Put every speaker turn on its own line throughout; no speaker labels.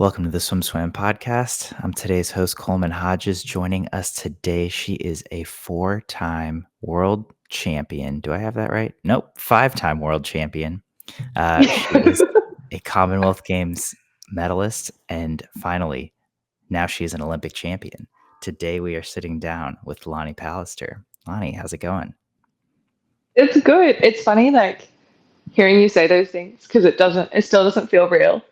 Welcome to the SwimSwam podcast. I'm today's host, Coleman Hodges. Joining us today, she is a 4-time world champion. Do I have that right? Nope, 5-time world champion. She is a Commonwealth Games medalist, and finally, now she is an Olympic champion. Today, we are sitting down with Lani Pallister. Lani, how's it going?
It's good. It's funny, like hearing you say those things because it still doesn't feel real.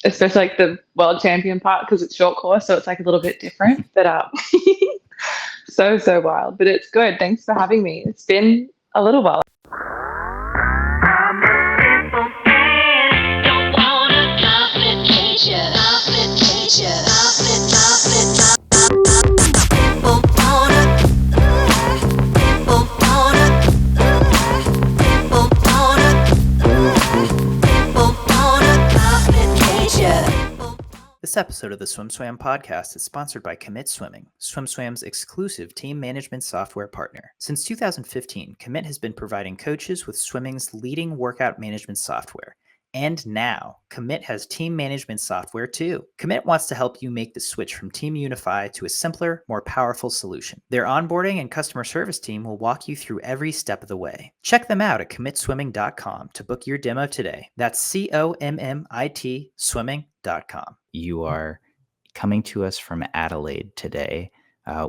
Especially like the world champion part because it's short course, so it's like a little bit different. But so wild. But it's good. Thanks for having me. It's been a little while.
This episode of the SwimSwam podcast is sponsored by Commit Swimming, SwimSwam's exclusive team management software partner. Since 2015, Commit has been providing coaches with swimming's leading workout management software. And now, Commit has team management software too. Commit wants to help you make the switch from Team Unify to a simpler, more powerful solution. Their onboarding and customer service team will walk you through every step of the way. Check them out at commitswimming.com to book your demo today. That's COMMIT swimming.com. You are coming to us from Adelaide today,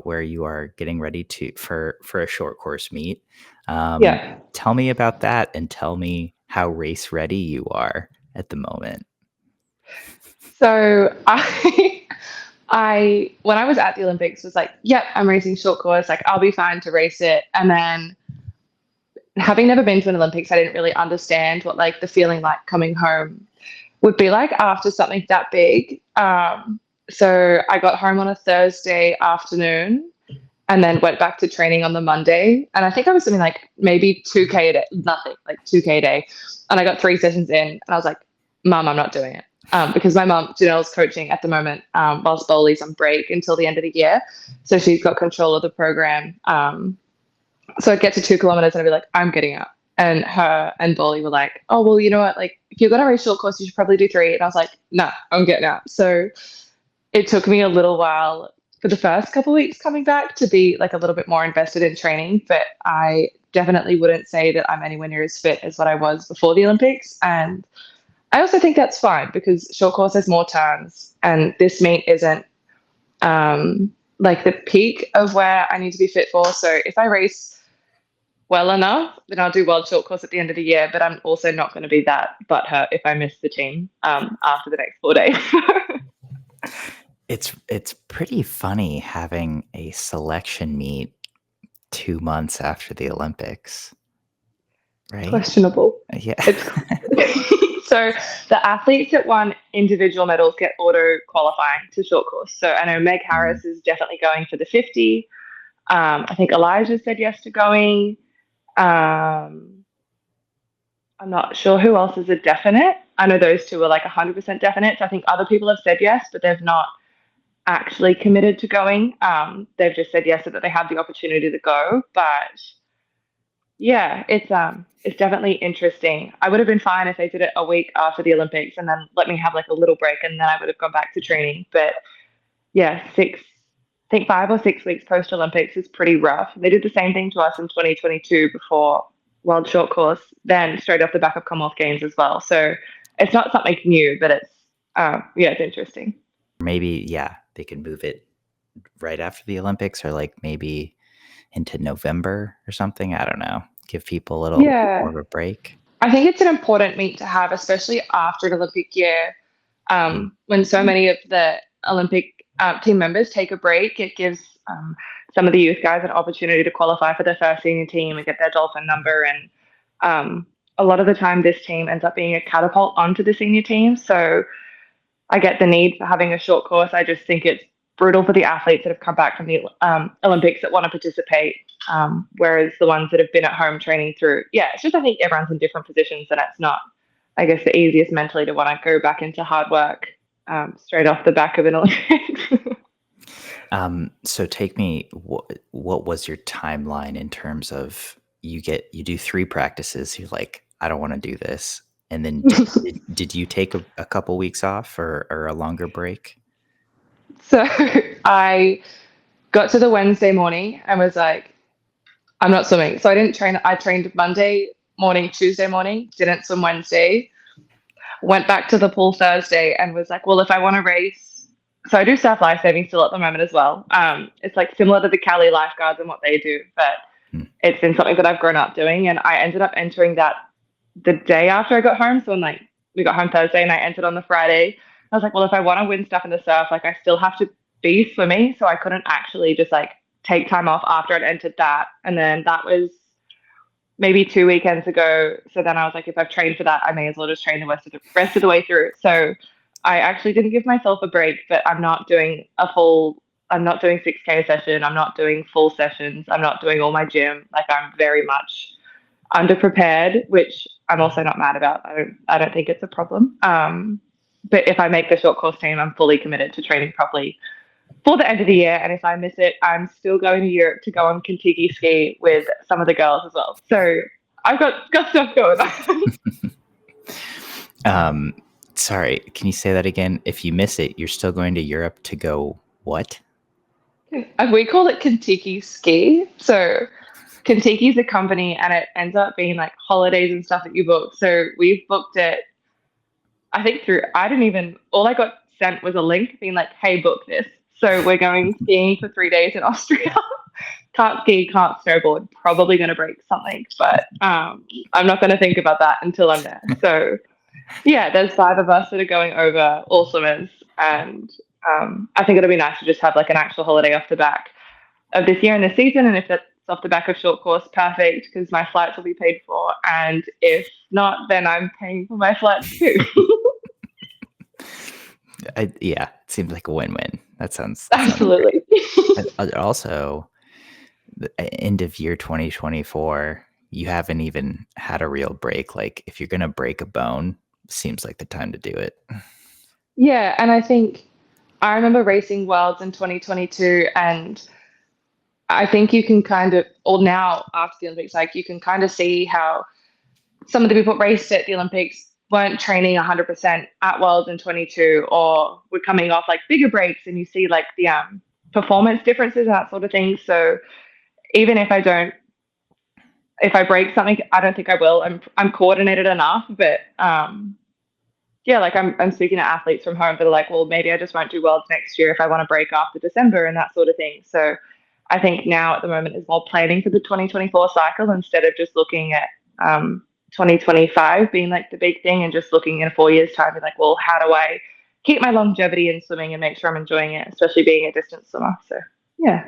where you are getting ready for a short course meet. Tell me about that and tell me how race ready you are at the moment.
So I when I was at the Olympics was like, yep, I'm racing short course, like I'll be fine to race it. And then having never been to an Olympics, I didn't really understand what like the feeling like coming home would be like after something that big. So I got home on a Thursday afternoon and then went back to training on the Monday. And I think I was something like maybe 2K a day, nothing, like 2K a day. And I got 3 sessions in and I was like, Mum, I'm not doing it. Because my mum, Janelle's coaching at the moment whilst Bohl's on break until the end of the year. So she's got control of the program. So I'd get to 2 kilometers and I'd be like, I'm getting out. And her and Bohl were like, oh, well, you know what? Like, if you're going to race short course, you should probably do 3. And I was like, no, I'm getting out. So it took me a little while for the first couple of weeks coming back to be like a little bit more invested in training. But I definitely wouldn't say that I'm anywhere near as fit as what I was before the Olympics. And I also think that's fine because short course has more turns and this meet isn't like the peak of where I need to be fit for. So if I race well enough, then I'll do world short course at the end of the year, but I'm also not going to be that butthurt if I miss the team after the next 4 days.
It's pretty funny having a selection meet 2 months after the Olympics, right?
Questionable.
Yeah.
So the athletes that won individual medals get auto qualifying to short course. So I know Meg Harris is definitely going for the 50. I think Elijah said yes to going. I'm not sure who else is a definite. I know those two are like 100% definite. So I think other people have said yes, but they've not actually committed to going. They've just said yes so that they have the opportunity to go. But yeah, it's definitely interesting. I would have been fine if they did it a week after the Olympics and then let me have like a little break and then I would have gone back to training. But yeah, 5 or 6 weeks post Olympics is pretty rough. They did the same thing to us in 2022 before World Short Course, then straight off the back of Commonwealth Games as well. So it's not something new, but it's it's interesting.
Maybe, yeah, they can move it right after the Olympics or like maybe into November or something. I don't know. Give people a little more of a break.
I think it's an important meet to have, especially after an Olympic year, when so many of the Olympic team members take a break. It gives some of the youth guys an opportunity to qualify for their first senior team and get their dolphin number. And a lot of the time, this team ends up being a catapult onto the senior team. So I get the need for having a short course. I just think it's brutal for the athletes that have come back from the Olympics that want to participate, whereas the ones that have been at home training through, it's just I think everyone's in different positions and it's not, I guess, the easiest mentally to want to go back into hard work straight off the back of an Olympics.
So take me, what was your timeline in terms of you do 3 practices, you're like, I don't want to do this. And then did you take a couple weeks off or a longer break?
So I got to the Wednesday morning and was like, I'm not swimming. So I didn't train. I trained Monday morning, Tuesday morning, didn't swim Wednesday, went back to the pool Thursday and was like, well, if I want to race, so I do Surf Lifesaving still at the moment as well. It's like similar to the Cali lifeguards and what they do, but it's been something that I've grown up doing. And I ended up entering that the day after I got home. So like we got home Thursday and I entered on the Friday. I was like, well, if I want to win stuff in the surf, like I still have to be swimming. So I couldn't actually just like take time off after I'd entered that. And then that was maybe 2 weekends ago. So then I was like, if I've trained for that, I may as well just train the rest of the way through. So I actually didn't give myself a break, but I'm not doing 6K session. I'm not doing full sessions. I'm not doing all my gym. Like I'm very much underprepared, which I'm also not mad about. I don't think it's a problem. But if I make the short course team, I'm fully committed to training properly for the end of the year. And if I miss it, I'm still going to Europe to go on Contiki ski with some of the girls as well. So I've got stuff going
on. Sorry, can you say that again? If you miss it, you're still going to Europe to go what?
We call it Contiki ski. So Contiki is a company and it ends up being like holidays and stuff that you book. So we've booked it, I think all I got sent was a link being like, hey, book this. So we're going skiing for 3 days in Austria. Can't ski, can't snowboard, probably going to break something, but I'm not going to think about that until I'm there. So yeah, there's 5 of us that are going over, all swimmers, and I think it'll be nice to just have like an actual holiday off the back of this year and this season. And if that's off the back of short course, perfect, because my flights will be paid for. And if not, then I'm paying for my flights too.
Yeah, it seems like a win-win. That sounds
absolutely.
Also, the end of year 2024, you haven't even had a real break. Like if you're going to break a bone, seems like the time to do it.
Yeah, and I think I remember racing Worlds in 2022, and I think you can kind of, or now after the Olympics, like you can kind of see how some of the people that raced at the Olympics weren't training 100% at Worlds in 22, or were coming off like bigger breaks, and you see like the performance differences and that sort of thing. So even if I break something, I don't think I will. I'm coordinated enough, but yeah, like I'm speaking to athletes from home that are like, well, maybe I just won't do Worlds next year if I want to break after December and that sort of thing. So I think now at the moment is more planning for the 2024 cycle instead of just looking at 2025 being like the big thing and just looking in 4 years' time, be like, well, how do I keep my longevity in swimming and make sure I'm enjoying it, especially being a distance swimmer. So yeah.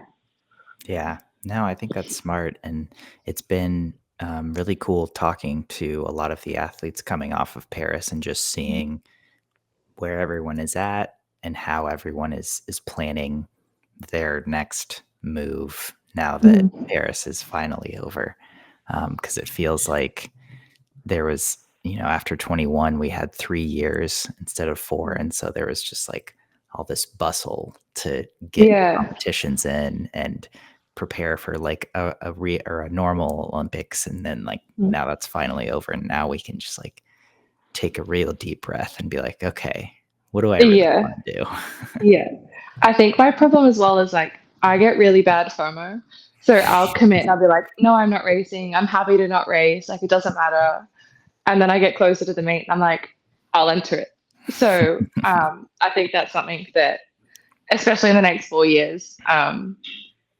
Yeah, no, I think that's smart. And it's been really cool talking to a lot of the athletes coming off of Paris and just seeing where everyone is at and how everyone is planning their next move now that Paris is finally over. Because it feels like there was, after 21, we had 3 years instead of 4. And so there was just like all this bustle to get competitions in and prepare for like a normal Olympics. And then like now that's finally over. And now we can just like take a real deep breath and be like, okay, what do I really want to do?
Yeah. I think my problem as well is like, I get really bad FOMO. So I'll commit and I'll be like, no, I'm not racing. I'm happy to not race. Like, it doesn't matter. And then I get closer to the meet and I'm like, I'll enter it. So I think that's something that, especially in the next 4 years,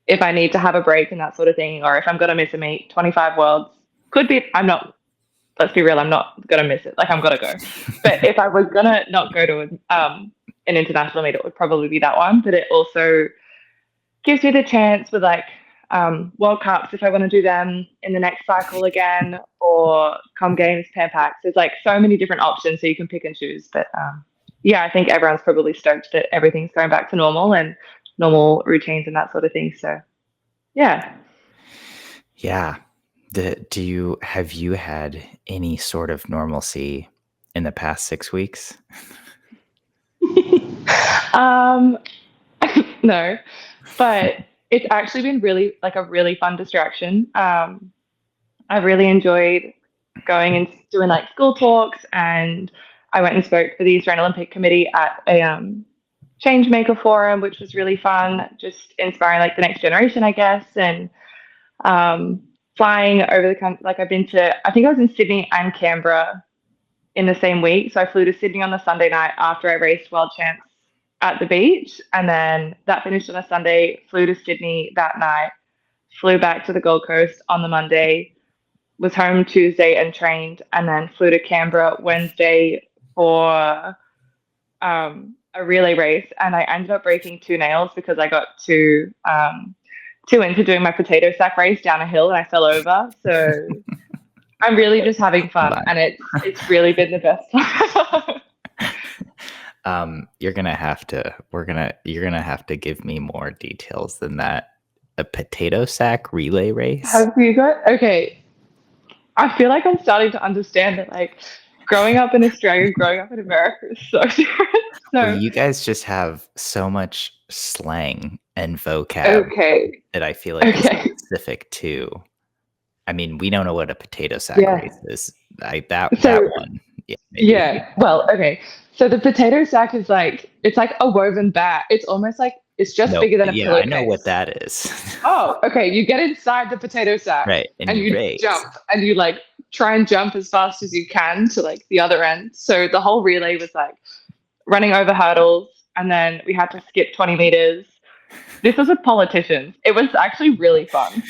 if I need to have a break and that sort of thing, or if I'm going to miss a meet, 25 Worlds could be, let's be real, I'm not going to miss it. Like, I'm going to go. But if I was going to not go to an international meet, it would probably be that one. But it also gives me the chance with like World Cups, if I want to do them in the next cycle again, or Com Games, pair packs. There's like so many different options so you can pick and choose. But yeah, I think everyone's probably stoked that everything's going back to normal and normal routines and that sort of thing. So yeah.
Yeah. Have you had any sort of normalcy in the past 6 weeks?
No, but it's actually been really like a really fun distraction. I've really enjoyed going and doing like school talks, and I went and spoke for the Australian Olympic Committee at a Changemaker forum, which was really fun, just inspiring like the next generation, I guess, and flying over the country. Like I think I was in Sydney and Canberra in the same week. So I flew to Sydney on the Sunday night after I raced World Champs at the beach, and then that finished on a Sunday. Flew to Sydney that night, flew back to the Gold Coast on the Monday, was home Tuesday and trained, and then flew to Canberra Wednesday for a relay race. And I ended up breaking 2 nails because I got too into doing my potato sack race down a hill and I fell over. So I'm really just having fun, and it's really been the best time.
You're gonna have to give me more details than that. A potato sack relay race?
Have you got? Okay, I feel like I'm starting to understand that. Like, growing up in Australia, growing up in America is so different. So
well, you guys just have so much slang and vocab that I feel like is specific to. I mean, we don't know what a potato sack race is. That one. Yeah.
Well, okay. So the potato sack is like, it's like a woven bat. It's almost like it's just bigger than a pillowcase.
I know what that is.
Oh, okay. You get inside the potato sack,
right? And you race.
Jump, and you like try and jump as fast as you can to like the other end. So the whole relay was like running over hurdles, and then we had to skip 20 meters. This was with politicians. It was actually really fun.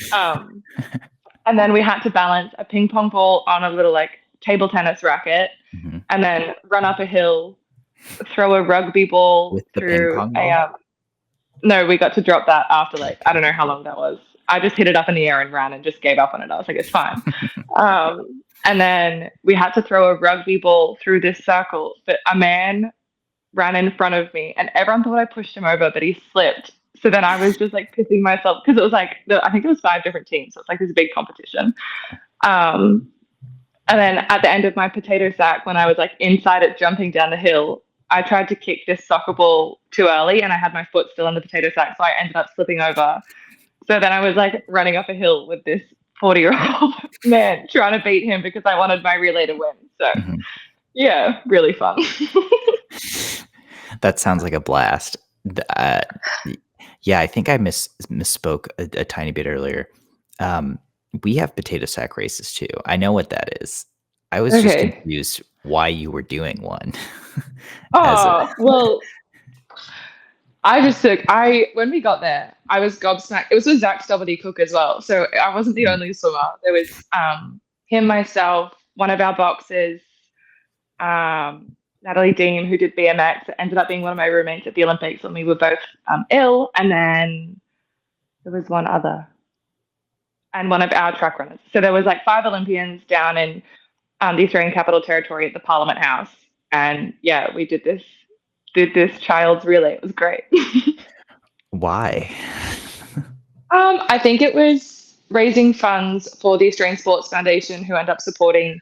And then we had to balance a ping pong ball on a little like table tennis racket, and then run up a hill, throw a rugby ball
with the
through
ping pong ball?
No, we got to drop that after like, I don't know how long that was. I just hit it up in the air and ran and just gave up on it. I was like, it's fine. And then we had to throw a rugby ball through this circle, but a man ran in front of me and everyone thought I pushed him over, but he slipped. So then I was just like pissing myself because it was like, I think it was 5 different teams. So it's like this big competition. And then at the end of my potato sack, when I was like inside it jumping down the hill, I tried to kick this soccer ball too early and I had my foot still in the potato sack. So I ended up slipping over. So then I was like running up a hill with this 40-year-old man trying to beat him because I wanted my relay to win. So yeah, really fun.
That sounds like a blast. Yeah, I think I misspoke a tiny bit earlier. We have potato sack races too. I know what that is. I was just confused why you were doing one.
Well, when we got there, I was gobsmacked. It was with Zach Stubblety Cook as well. So I wasn't the only swimmer. There was him, myself, one of our boxers, Natalie Dean, who did BMX, ended up being one of my roommates at the Olympics when we were both ill. And then there was one other, and one of our track runners. So there was like 5 Olympians down in the Australian Capital Territory at the Parliament House. And yeah, we did this child's relay. It was great.
Why?
I think it was raising funds for the Australian Sports Foundation, who end up supporting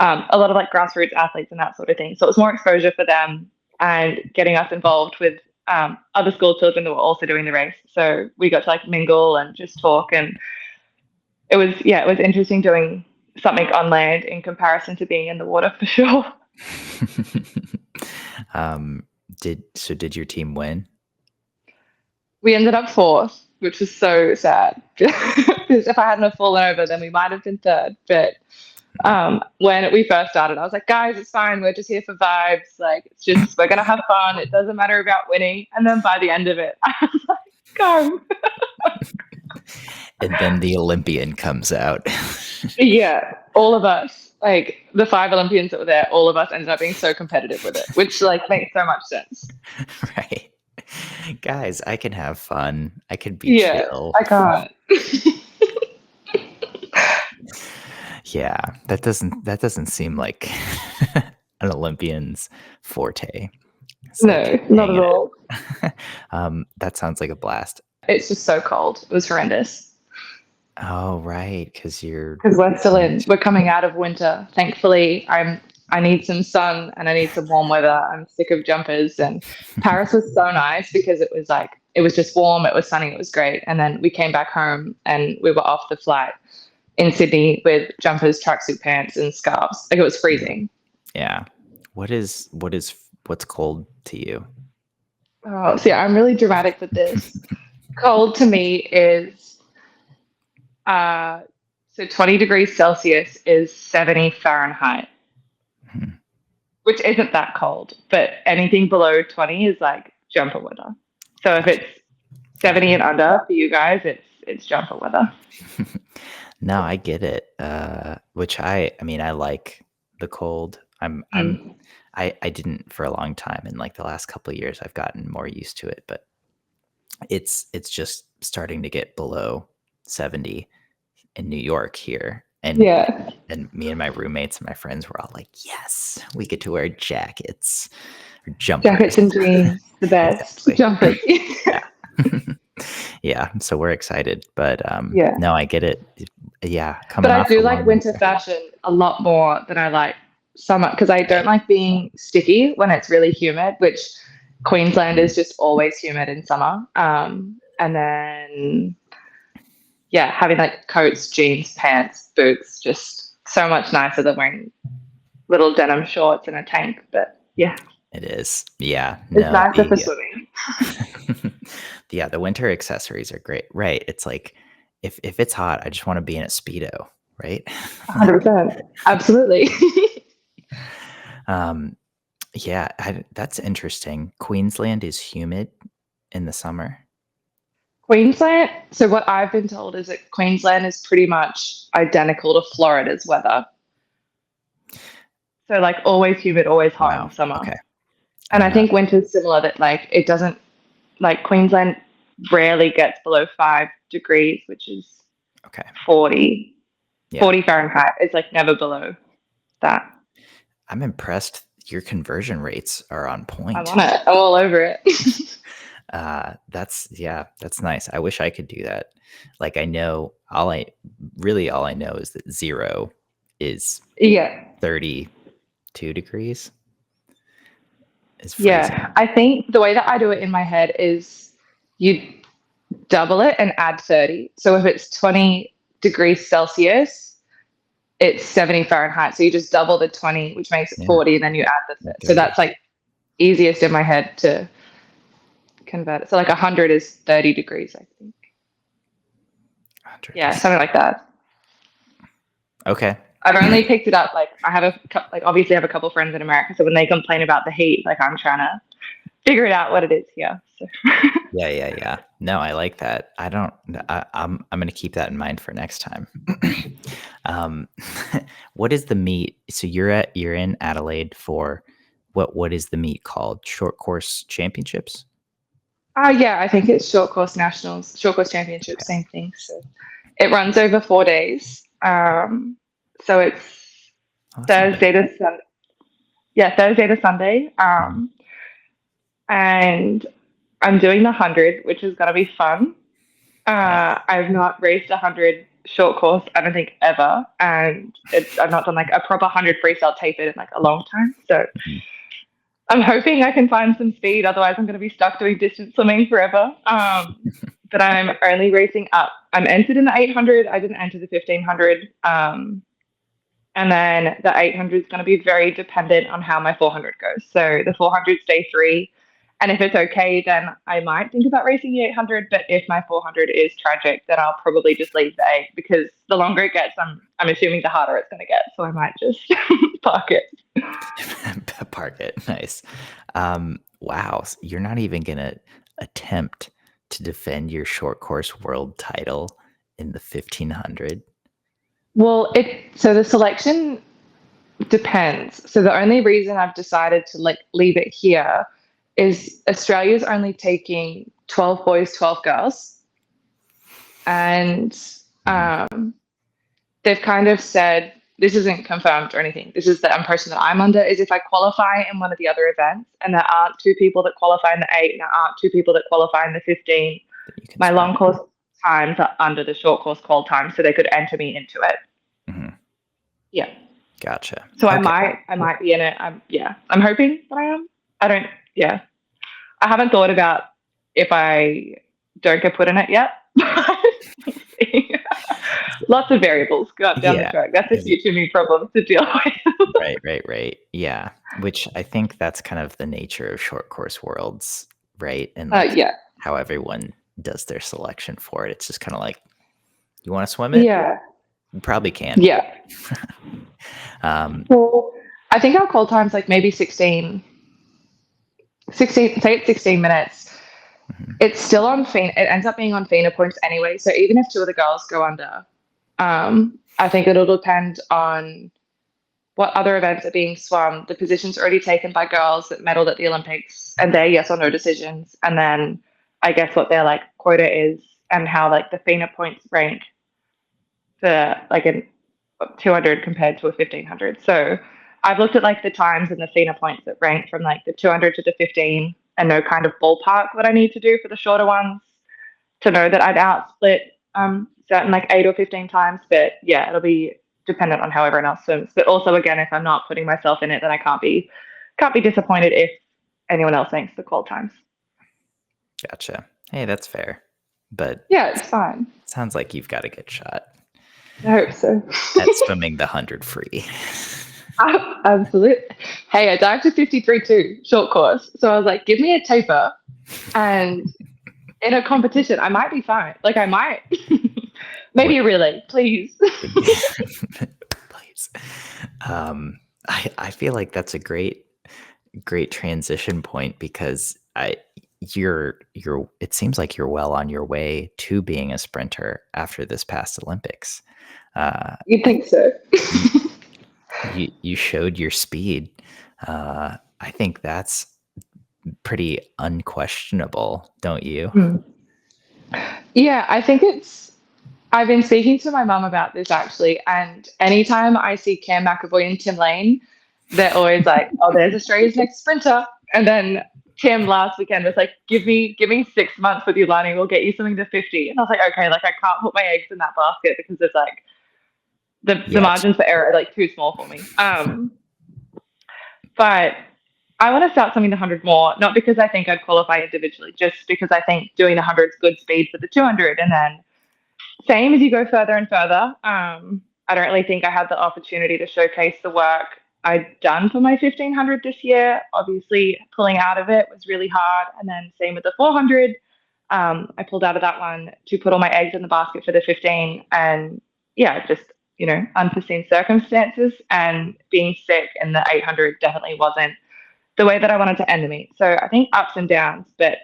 a lot of like grassroots athletes and that sort of thing. So it was more exposure for them and getting us involved with other school children that were also doing the race. So we got to like mingle and just talk, and it was interesting doing something on land in comparison to being in the water for sure.
Did your team win?
We ended up 4th, which was so sad. Because if I hadn't have fallen over, then we might have been 3rd. But when we first started, I was like, guys, it's fine. We're just here for vibes. Like, it's just, we're going to have fun. It doesn't matter about winning. And then by the end of it, I was like, go.
And then the Olympian comes out.
Yeah, all of us, like the 5 Olympians that were there, all of us ended up being so competitive with it, which like makes so much sense.
Right. Guys, I can have fun. I can be chill.
I can't.
Yeah, that doesn't seem like an Olympian's forte.
No, not at all.
That sounds like a blast.
It's just so cold. It was horrendous.
Oh, right, because we're
coming out of winter. Thankfully, I need some sun and I need some warm weather. I'm sick of jumpers, and Paris was so nice because it was just warm, it was sunny, it was great. And then we came back home and we were off the flight. in Sydney with jumpers, tracksuit pants, and scarves. Like, it was freezing.
Yeah. What's cold to you?
Oh, so yeah, I'm really dramatic with this. Cold to me is so 20 degrees Celsius is 70 Fahrenheit, which isn't that cold, but anything below 20 is like jumper weather. So if it's 70 and under for you guys, it's jumper weather.
No, I get it. Which I mean, I like the cold. I didn't for a long time. In like the last couple of years, I've gotten more used to it, but it's just starting to get below 70 in New York here. And me and my roommates and my friends were all like, yes, we get to wear jackets or jumpers.
Jackets and jeans, the best.
Exactly.
Jumpers.
Yeah. Yeah, so we're excited, but no, I get it. Yeah,
but I do like winter fashion a lot more than I like summer, because I don't like being sticky when it's really humid, which Queensland is just always humid in summer. And then having like coats, jeans, pants, boots, just so much nicer than wearing little denim shorts and a tank. But yeah,
it is. Yeah,
it's nicer for swimming.
Yeah, the winter accessories are great. Right. It's like if it's hot, I just want to be in a Speedo, right?
100%. Absolutely.
Yeah, that's interesting. Queensland is humid in the summer.
Queensland, so what I've been told is that Queensland is pretty much identical to Florida's weather. So like always humid, always hot in summer.
Okay.
And I think winter's similar, that like it doesn't, like Queensland rarely gets below 5 degrees, which is 40 Fahrenheit. It's like never below that.
I'm impressed. Your conversion rates are on point.
I'm on it. I'm all over it.
That's nice. I wish I could do that. Like, I know all I know is that 0 is 32 degrees.
Yeah, I think the way that I do it in my head is you double it and add 30. So if it's 20 degrees Celsius, it's 70 Fahrenheit. So you just double the 20, which makes it 40, and then you add the 30. So that's like easiest in my head to convert it. So like 100 is 30 degrees, I think. Yeah, something like that.
Okay.
I've only picked it up, like I have obviously I have a couple friends in America, so when they complain about the heat, like I'm trying to figure it out what it is here. So.
Yeah. No, I like that. I'm going to keep that in mind for next time. What is the meet? So you're in Adelaide for what is the meet called? Short course championships?
Yeah, I think it's short course nationals, short course championships, same thing. So it runs over 4 days. So it's Thursday to Sunday. Yeah, Thursday to Sunday. And I'm doing the 100, which is going to be fun. I've not raced 100 short course, I don't think, ever. And I've not done like a proper 100 freestyle tapered in like a long time. So I'm hoping I can find some speed. Otherwise, I'm going to be stuck doing distance swimming forever. But I'm only racing up. I'm entered in the 800. I didn't enter the 1500. And then the 800 is going to be very dependent on how my 400 goes. So the 400 day 3. And if it's okay, then I might think about racing the 800. But if my 400 is tragic, then I'll probably just leave the 8, because the longer it gets, I'm assuming the harder it's going to get. So I might just park it.
Park it. Nice. Wow. So you're not even going to attempt to defend your short course world title in the 1500?
Well, so the selection depends. So the only reason I've decided to like leave it here is Australia's only taking 12 boys, 12 girls. And they've kind of said, this isn't confirmed or anything, this is the impression that I'm under, is if I qualify in one of the other events and there aren't 2 people that qualify in the 8 and there aren't 2 people that qualify in the 15, my long course times are under the short course qual time, so they could enter me into it. Yeah.
Gotcha.
So okay. I might be in it. I'm hoping that I am. I haven't thought about if I don't get put in it yet. Lots of variables go up down the
Yeah.
track. That's a future me problem to deal with.
Right. Yeah. Which I think that's kind of the nature of short course worlds, right? And like
Yeah.
how everyone does their selection for it. It's just kind of like, you want to swim it?
Yeah.
You probably can.
Yeah. Well, I think our call time's like maybe 16, say it's 16 minutes. It's still on FINA. It ends up being on FINA points anyway. So even if two of the girls go under, I think it'll depend on what other events are being swum, the positions already taken by girls that medaled at the Olympics and their yes or no decisions. And then I guess what their like quota is and how like the FINA points rank for like a 200 compared to a 1500. So I've looked at like the times and the FINA points that rank from like the 200 to the 15 and know kind of ballpark what I need to do for the shorter ones to know that I'd outsplit certain like 8 or 15 times. But yeah, it'll be dependent on how everyone else swims. But also again, if I'm not putting myself in it, then I can't be disappointed if anyone else makes the call times.
Gotcha. Hey, that's fair. But
yeah, it's fine.
Sounds like you've got a good shot.
I hope so.
At swimming the 100 free.
Absolutely. Hey, I dived to 53 too, short course. So I was like, give me a taper and in a competition, I might be fine. Like I might. Maybe a relay, please.
Please. I feel like that's a great transition point because it seems like you're well on your way to being a sprinter after this past Olympics.
You'd think so.
You showed your speed. I think that's pretty unquestionable, don't you?
Yeah, I think I've been speaking to my mum about this actually, and anytime I see Cam McAvoy and Tim Lane, they're always like, "Oh, there's Australia's next sprinter." And then Tim last weekend was like, "Give me 6 months with you, Lani. We'll get you something to 50." And I was like, "Okay, like I can't put my eggs in that basket because it's like the margins for error are like too small for me." But I want to start swimming the 100 more, not because I think I'd qualify individually, just because I think doing the 100 is good speed for the 200. And then same as you go further and further, I don't really think I had the opportunity to showcase the work I'd done for my 1500 this year. Obviously, pulling out of it was really hard. And then same with the 400. I pulled out of that one to put all my eggs in the basket for the 15. And yeah, just, unforeseen circumstances, and being sick in the 800 definitely wasn't the way that I wanted to end the meet. So I think ups and downs, but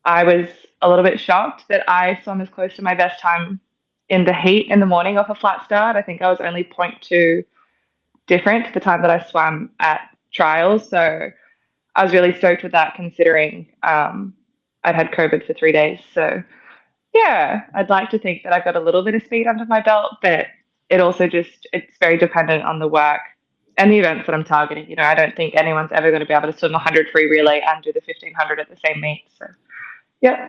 I was a little bit shocked that I swam as close to my best time in the heat in the morning off a flat start. I think I was only 0.2 different to the time that I swam at trials. So I was really stoked with that, considering I'd had COVID for 3 days. So yeah, I'd like to think that I've got a little bit of speed under my belt, but it also it's very dependent on the work and the events that I'm targeting. I don't think anyone's ever going to be able to swim 100 free relay and do the 1500 at the same meet. So yeah.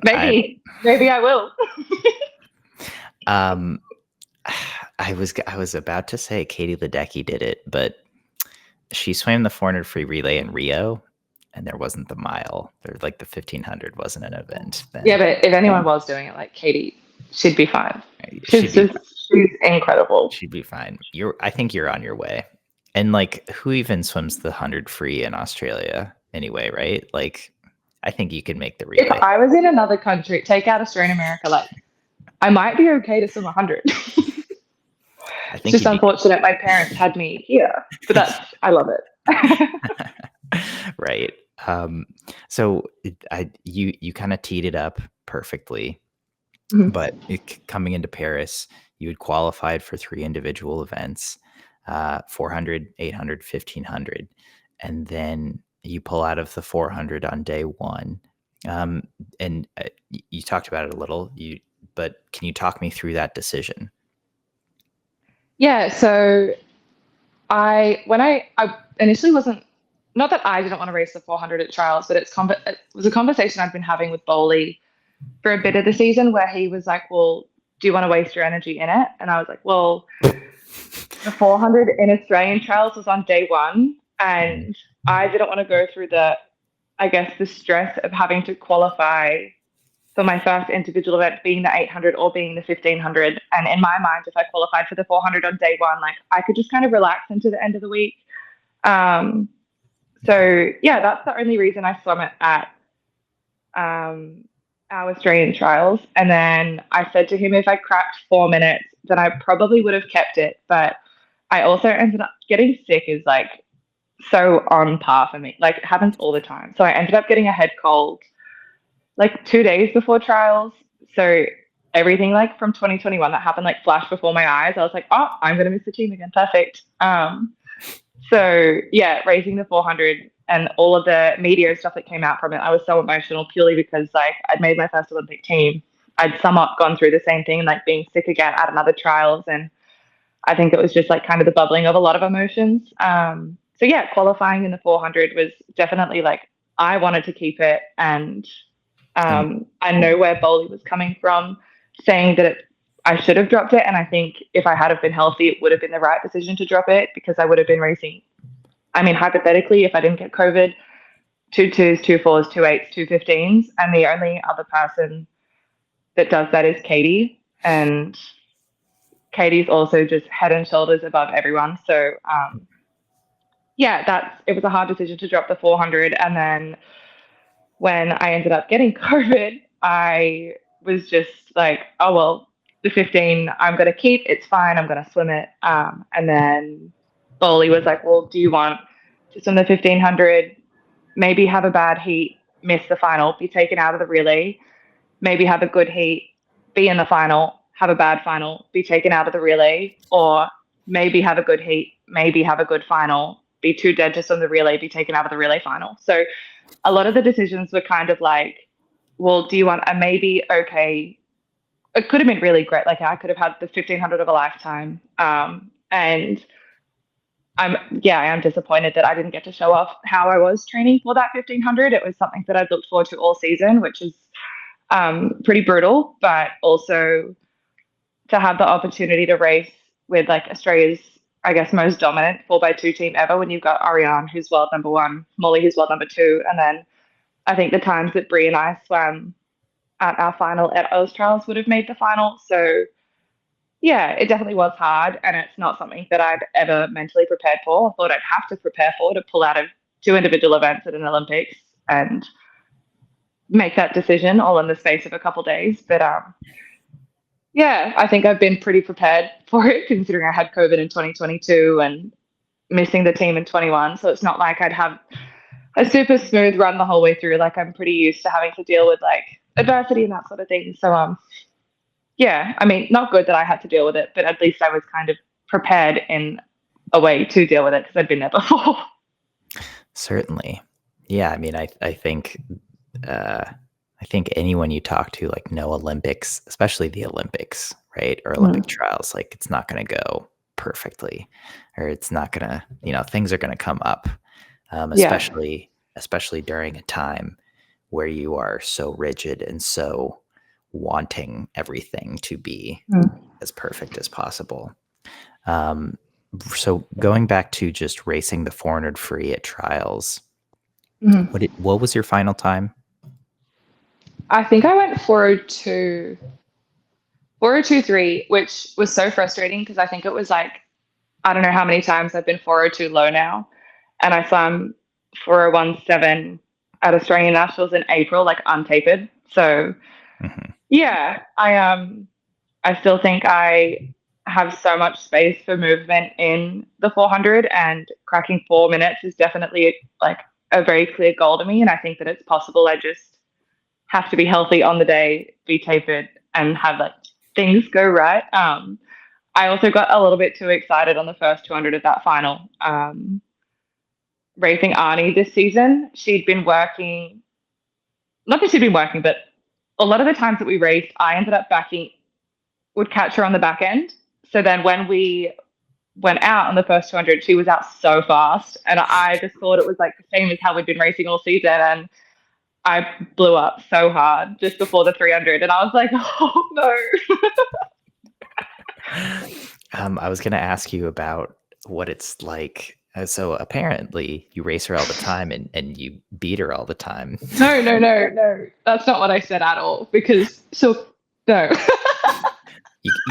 Maybe I will.
I was about to say Katie Ledecky did it, but she swam the 400 free relay in Rio, and there wasn't the mile. There, like the 1500 wasn't an event then.
Yeah, but if anyone was doing it like Katie, she'd be fine. She's incredible.
She'd be fine. I think you're on your way. And like, who even swims the 100 free in Australia anyway, right? Like, I think you could make the relay.
If I was in another country, take out Australia and America, like, I might be okay to swim 100. I think it's just unfortunate my parents had me here, but I love it.
Right. So you kind of teed it up perfectly, but coming into Paris, you had qualified for 3 individual events, 400, 800, 1500, and then you pull out of the 400 on day 1. And you talked about it a little, but can you talk me through that decision?
Yeah. So when I initially wasn't, not that I didn't want to race the 400 at trials, but it was a conversation I'd been having with Bohl for a bit of the season, where he was like, "Well, do you want to waste your energy in it?" And I was like, "Well, the 400 in Australian trials was on day 1, and I didn't want to go through the stress of having to qualify for my first individual event being the 800 or being the 1500. And in my mind, if I qualified for the 400 on day one, like I could just kind of relax into the end of the week. So yeah, that's the only reason I swam it at our Australian trials. And then I said to him, if I cracked 4 minutes, then I probably would have kept it. But I also ended up getting sick is like so on par for me. Like it happens all the time. So I ended up getting a head cold like 2 days before trials. So everything like from 2021 that happened like flashed before my eyes. I was like, oh, I'm going to miss the team again. Perfect. So yeah, racing the 400 and all of the media stuff that came out from it, I was so emotional purely because like I'd made my first Olympic team. I'd somewhat gone through the same thing, like being sick again at another trials. And I think it was just like kind of the bubbling of a lot of emotions. So yeah, qualifying in the 400 was definitely like, I wanted to keep it. And I know where Bohl was coming from, saying that I should have dropped it. And I think if I had have been healthy, it would have been the right decision to drop it because I would have been racing. I mean, hypothetically, if I didn't get COVID, 2.2s, 2.4s, 2.8s, 2.15s. And the only other person that does that is Katie. And Katie's also just head and shoulders above everyone. So yeah, it was a hard decision to drop the 400. And then when I ended up getting COVID, I was just like, oh, well, the 15 I'm going to keep. It's fine. I'm going to swim it. And then Bohl was like, well, do you want to swim the 1500, maybe have a bad heat, miss the final, be taken out of the relay, maybe have a good heat, be in the final, have a bad final, be taken out of the relay, or maybe have a good heat, maybe have a good final, be too dead to swim the relay, be taken out of the relay final. So a lot of the decisions were kind of like, well, do you want a maybe? Okay. It could have been really great. Like I could have had the 1500 of a lifetime. And I am disappointed that I didn't get to show off how I was training for that 1500. It was something that I'd looked forward to all season, which is pretty brutal, but also to have the opportunity to race with like Australia's, I guess, most dominant 4x2 team ever when you've got Ariane, who's world number 1, Molly, who's world number 2, and then I think the times that Brie and I swam at our final at Oz Trials would have made the final. So yeah, it definitely was hard, and it's not something that I'd ever mentally prepared for. I thought I'd have to prepare for to pull out of 2 individual events at an Olympics and make that decision all in the space of a couple of days. But yeah, I think I've been pretty prepared for it, considering I had COVID in 2022 and missing the team in 21. So it's not like I'd have a super smooth run the whole way through. Like I'm pretty used to having to deal with like adversity and that sort of thing. So yeah, I mean, not good that I had to deal with it, but at least I was kind of prepared in a way to deal with it because I'd been there before.
Certainly. Yeah, I mean, I think anyone you talk to, like, no Olympics, especially the Olympics, right, or Olympic trials, like, it's not going to go perfectly, or it's not going to, things are going to come up, especially during a time where you are so rigid and so wanting everything to be as perfect as possible. So going back to just racing the 400 free at trials, what was your final time?
I think I went 402.3, which was so frustrating because I think it was like, I don't know how many times I've been 402 low now. And I swam 401.7 at Australian Nationals in April, like untapered. So yeah, I still think I have so much space for movement in the 400, and cracking 4 minutes is definitely like a very clear goal to me. And I think that it's possible. I just have to be healthy on the day, be tapered, and have like things go right. I also got a little bit too excited on the first 200 of that final. Racing Arnie this season, she'd been working, not that she'd been working, but a lot of the times that we raced, I ended up would catch her on the back end. So then when we went out on the first 200, she was out so fast. And I just thought it was like the same as how we'd been racing all season. And I blew up so hard just before the 300. And I was like, oh no.
I was going to ask you about what it's like So apparently you race her all the time and you beat her all the time.
No. That's not what I said at all. Because no.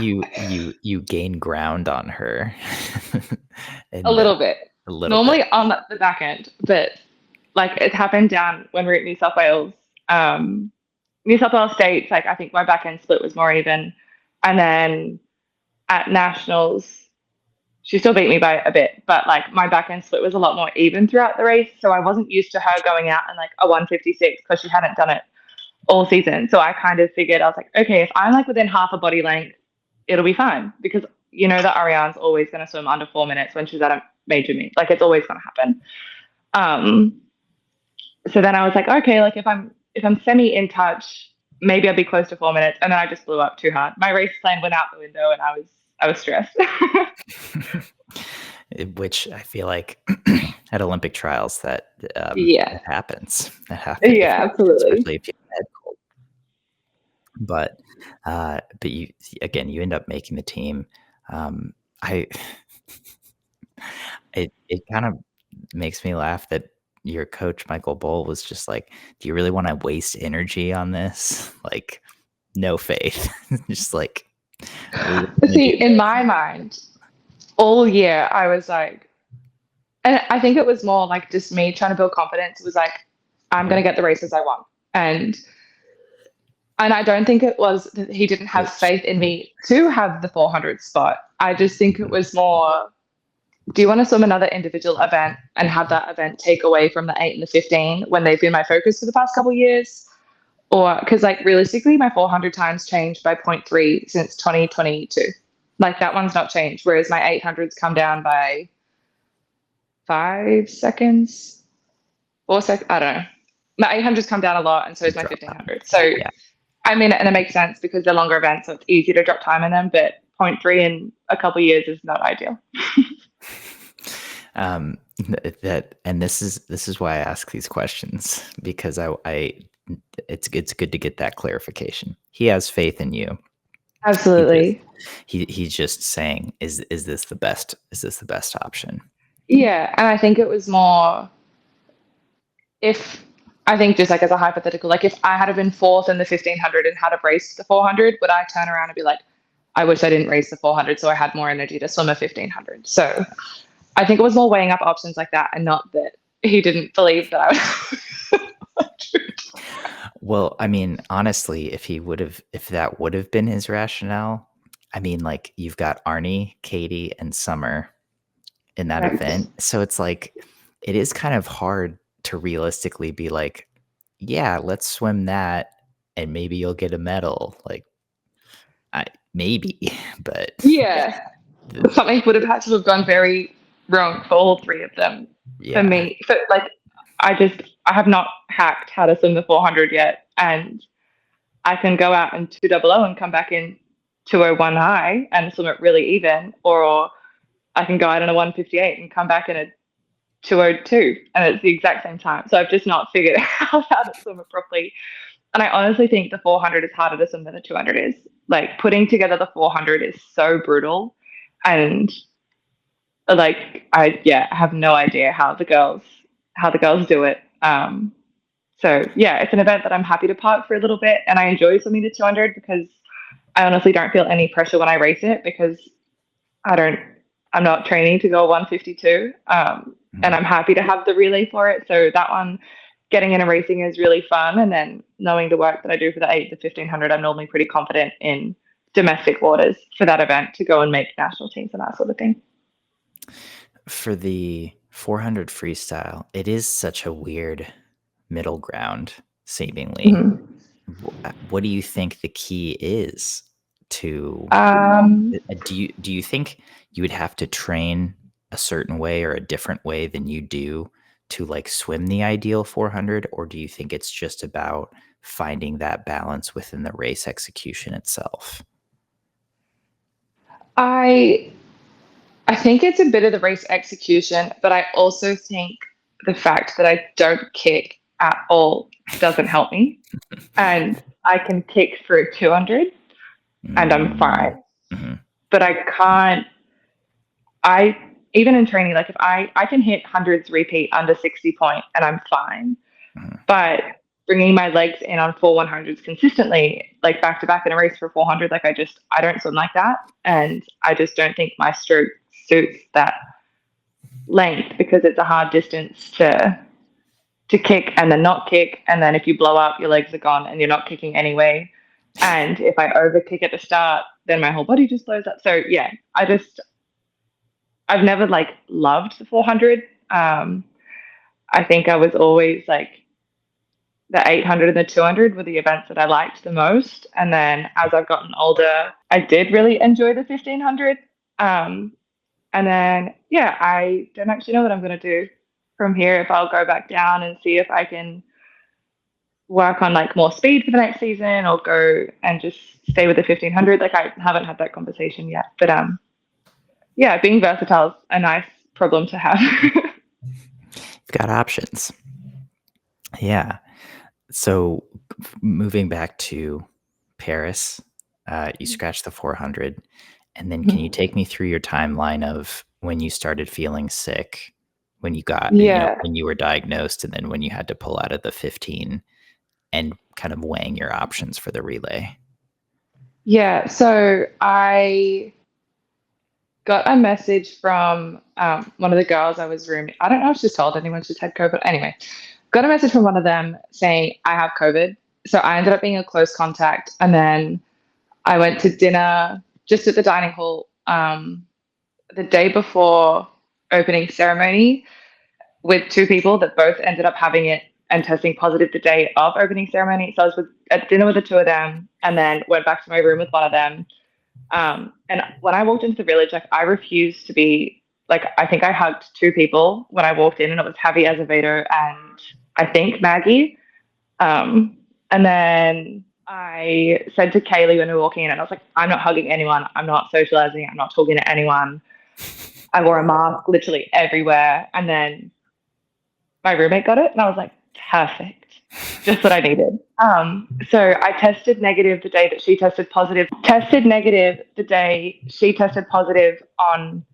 You gain ground on her.
A little bit.
A little
Normally
bit.
on the back end, but like it happened down when we were at New South Wales. New South Wales States, like I think my back end split was more even. And then at Nationals, she still beat me by a bit, but like my back end split was a lot more even throughout the race. So I wasn't used to her going out in like a 156 because she hadn't done it all season. So I kind of figured, I was like, okay, if I'm like within half a body length, it'll be fine because you know that Ariane's always going to swim under 4 minutes when she's at a major meet. Like it's always going to happen. So then I was like, okay, like if I'm semi in touch, maybe I'll be close to 4 minutes. And then I just blew up too hard. My race plan went out the window and I was stressed.
Which I feel like at Olympic trials that
Yeah.
that happens. That happens.
Yeah, absolutely.
Especially if you have head cold. But you again, you end up making the team. It kind of makes me laugh that your coach Michael Bohl was just like, "Do you really want to waste energy on this? Like, no faith." Just like,
see, in my mind, all year I was like, and I think it was more like just me trying to build confidence. It was like, I'm going to get the races I want. And I don't think it was that he didn't have faith in me to have the 400 spot. I just think it was more, do you want to swim another individual event and have that event take away from the 8 and the 15 when they've been my focus for the past couple of years? Or because like realistically, my 400 times changed by 0.3 since 2022. Like that one's not changed. Whereas my 800s come down by 5 seconds, 4 seconds. I don't know. My 800s come down a lot, and so is my 1500. So, yeah. I mean, and it makes sense because they're longer events, so it's easy to drop time in them. But 0.3 in a couple of years is not ideal.
This is why I ask these questions, because it's good to get that clarification. He has faith in you.
Absolutely.
He's just saying, is this the best? Is this the best option?
Yeah, and I think it was more, if I think just like as a hypothetical, like if I had been fourth in the 1500 and had a raced the 400, would I turn around and be like, I wish I didn't race the 400 so I had more energy to swim a 1500? So I think it was more weighing up options like that, and not that he didn't believe that I would.
Well, I mean, honestly, if that would have been his rationale, I mean, like you've got Arnie, Katie, and Summer in that event. So it's like, it is kind of hard to realistically be like, yeah, let's swim that and maybe you'll get a medal. Like, maybe, but
yeah, something would have had to have gone very wrong for all three of them. Yeah. For me, so like, I have not hacked how to swim the 400 yet, and I can go out in 200 and come back in 201 high and swim it really even, or I can go out in a 158 and come back in a 202, and it's the exact same time. So I've just not figured out how to swim it properly. And I honestly think the 400 is harder to swim than the 200 is. Like, putting together the 400 is so brutal, and like I have no idea how the girls do it. So yeah, it's an event that I'm happy to park for a little bit, and I enjoy swimming the 200 because I honestly don't feel any pressure when I race it, because I'm not training to go 152. And I'm happy to have the relay for it. So that one, getting in and racing is really fun. And then knowing the work that I do for the 8, the 1500, I'm normally pretty confident in domestic waters for that event to go and make national teams and that sort of thing.
For the 400 freestyle, it is such a weird middle ground, seemingly. Mm-hmm. What do you think the key is to, do you think you would have to train a certain way or a different way than you do to like swim the ideal 400? Or do you think it's just about finding that balance within the race execution itself?
I think it's a bit of the race execution, but I also think the fact that I don't kick at all doesn't help me. And I can kick for a 200 and I'm fine. Mm-hmm. But I can't, even in training, like if I can hit hundreds repeat under 60 point and I'm fine. But bringing my legs in on 4 100s consistently, like back to back in a race for 400, like I don't swim like that. And I just don't think my stroke suits that length, because it's a hard distance to kick and then not kick. And then if you blow up, your legs are gone and you're not kicking anyway. And if I over kick at the start, then my whole body just blows up. So yeah, I've never like loved the 400. I think I was always like the 800 and the 200 were the events that I liked the most. And then as I've gotten older, I did really enjoy the 1500. And then, yeah, I don't actually know what I'm going to do from here, if I'll go back down and see if I can work on like more speed for the next season, or go and just stay with the 1500. Like I haven't had that conversation yet, but yeah, being versatile is a nice problem to have.
You've got options. Yeah. So moving back to Paris, you scratched the 400, and then can you take me through your timeline of when you started feeling sick, when you got, when you were diagnosed, and then when you had to pull out of the 15, and kind of weighing your options for the relay?
Yeah. So I got a message from one of the girls I was rooming. I don't know if she's told anyone she's had COVID. Anyway, got a message from one of them saying I have COVID. So I ended up being a close contact. And then I went to dinner just at the dining hall the day before opening ceremony with two people that both ended up having it and testing positive the day of opening ceremony. So I was at dinner with the two of them, and then went back to my room with one of them. And when I walked into the village, like I refused to be like, I think I hugged two people when I walked in, and it was Javi Azevedo and I think Maggie. And then I said to Kaylee when we were walking in, and I was like, I'm not hugging anyone. I'm not socializing. I'm not talking to anyone. I wore a mask literally everywhere. And then my roommate got it, and I was like, perfect. Just what I needed. So I tested negative the day that she tested positive. Tested negative the day she tested positive on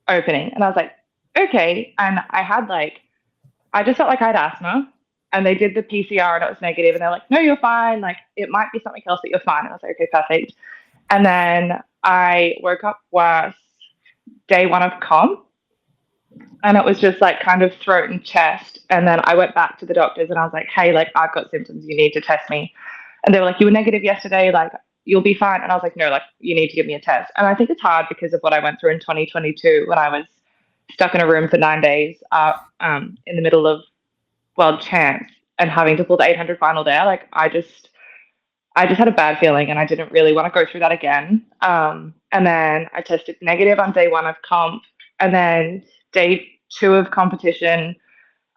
opening. And I was like, okay. And I just felt like I had asthma. And they did the PCR and it was negative. And they're like, no, you're fine. Like, it might be something else, but you're fine. And I was like, okay, perfect. And then I woke up worse day one of comp. And it was just like kind of throat and chest. And then I went back to the doctors and I was like, hey, like I've got symptoms. You need to test me. And they were like, you were negative yesterday. Like you'll be fine. And I was like, no, like you need to give me a test. And I think it's hard because of what I went through in 2022 when I was stuck in a room for 9 days in the middle of World Champs and having to pull the 800 final there. Like I just had a bad feeling and I didn't really want to go through that again. And then I tested negative on day one of comp. And then day two of competition,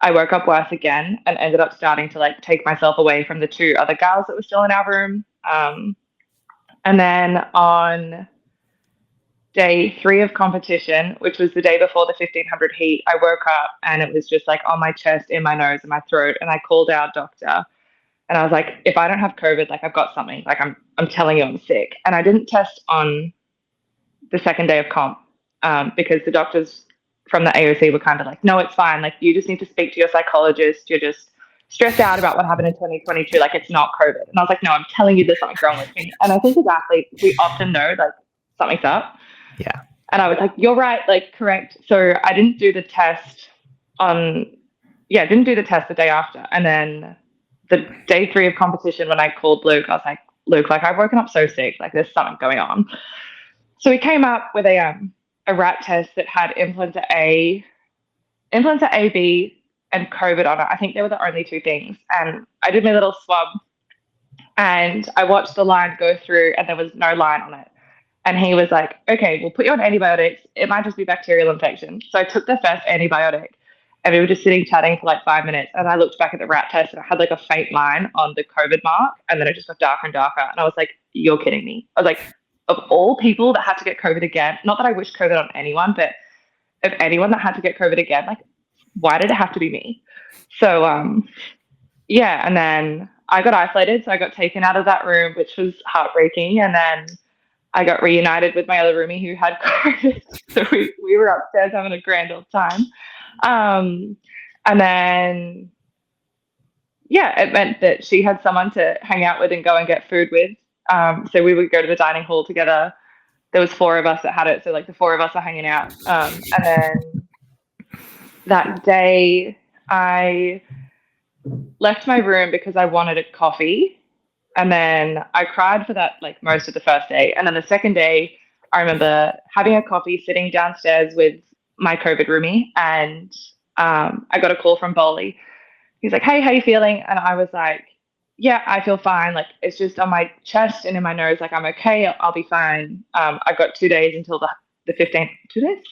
I woke up worse again and ended up starting to like take myself away from the two other gals that were still in our room. And then on day three of competition, which was the day before the 1500 heat, I woke up and it was just like on my chest, in my nose, and my throat. And I called our doctor and I was like, if I don't have COVID, like I've got something, like I'm telling you I'm sick. And I didn't test on the second day of comp because the doctors from the AOC were kind of like, no, it's fine. Like you just need to speak to your psychologist. You're just stressed out about what happened in 2022. Like it's not COVID. And I was like, no, I'm telling you there's something wrong with me. And I think as athletes, we often know like something's up.
Yeah.
And I was like, you're right, like correct. So I didn't do the test the day after. And then the day three of competition, when I called Luke, I was like, Luke, like I've woken up so sick, like there's something going on. So he came up with a rat test that had influenza A, B, and COVID on it. I think they were the only two things. And I did my little swab and I watched the line go through and there was no line on it. And he was like, okay, we'll put you on antibiotics. It might just be bacterial infection. So I took the first antibiotic and we were just sitting chatting for like 5 minutes. And I looked back at the rat test and I had like a faint line on the COVID mark. And then it just got darker and darker. And I was like, you're kidding me. I was like, of all people that had to get COVID again, not that I wish COVID on anyone, but of anyone that had to get COVID again, like, why did it have to be me? So, yeah. And then I got isolated. So I got taken out of that room, which was heartbreaking. And then I got reunited with my other roomie who had COVID. So we were upstairs having a grand old time. And then, yeah, it meant that she had someone to hang out with and go and get food with. So we would go to the dining hall together. There was 4 of us that had it. So like the 4 of us are hanging out. And then that day I left my room because I wanted a coffee. And then I cried for that, like most of the first day. And then the second day, I remember having a coffee, sitting downstairs with my COVID roomie, and I got a call from Bohl. He's like, "Hey, how you feeling?" And I was like, "Yeah, I feel fine. Like it's just on my chest and in my nose. Like I'm okay. I'll be fine." I've got 2 days until the 15th. 2 days?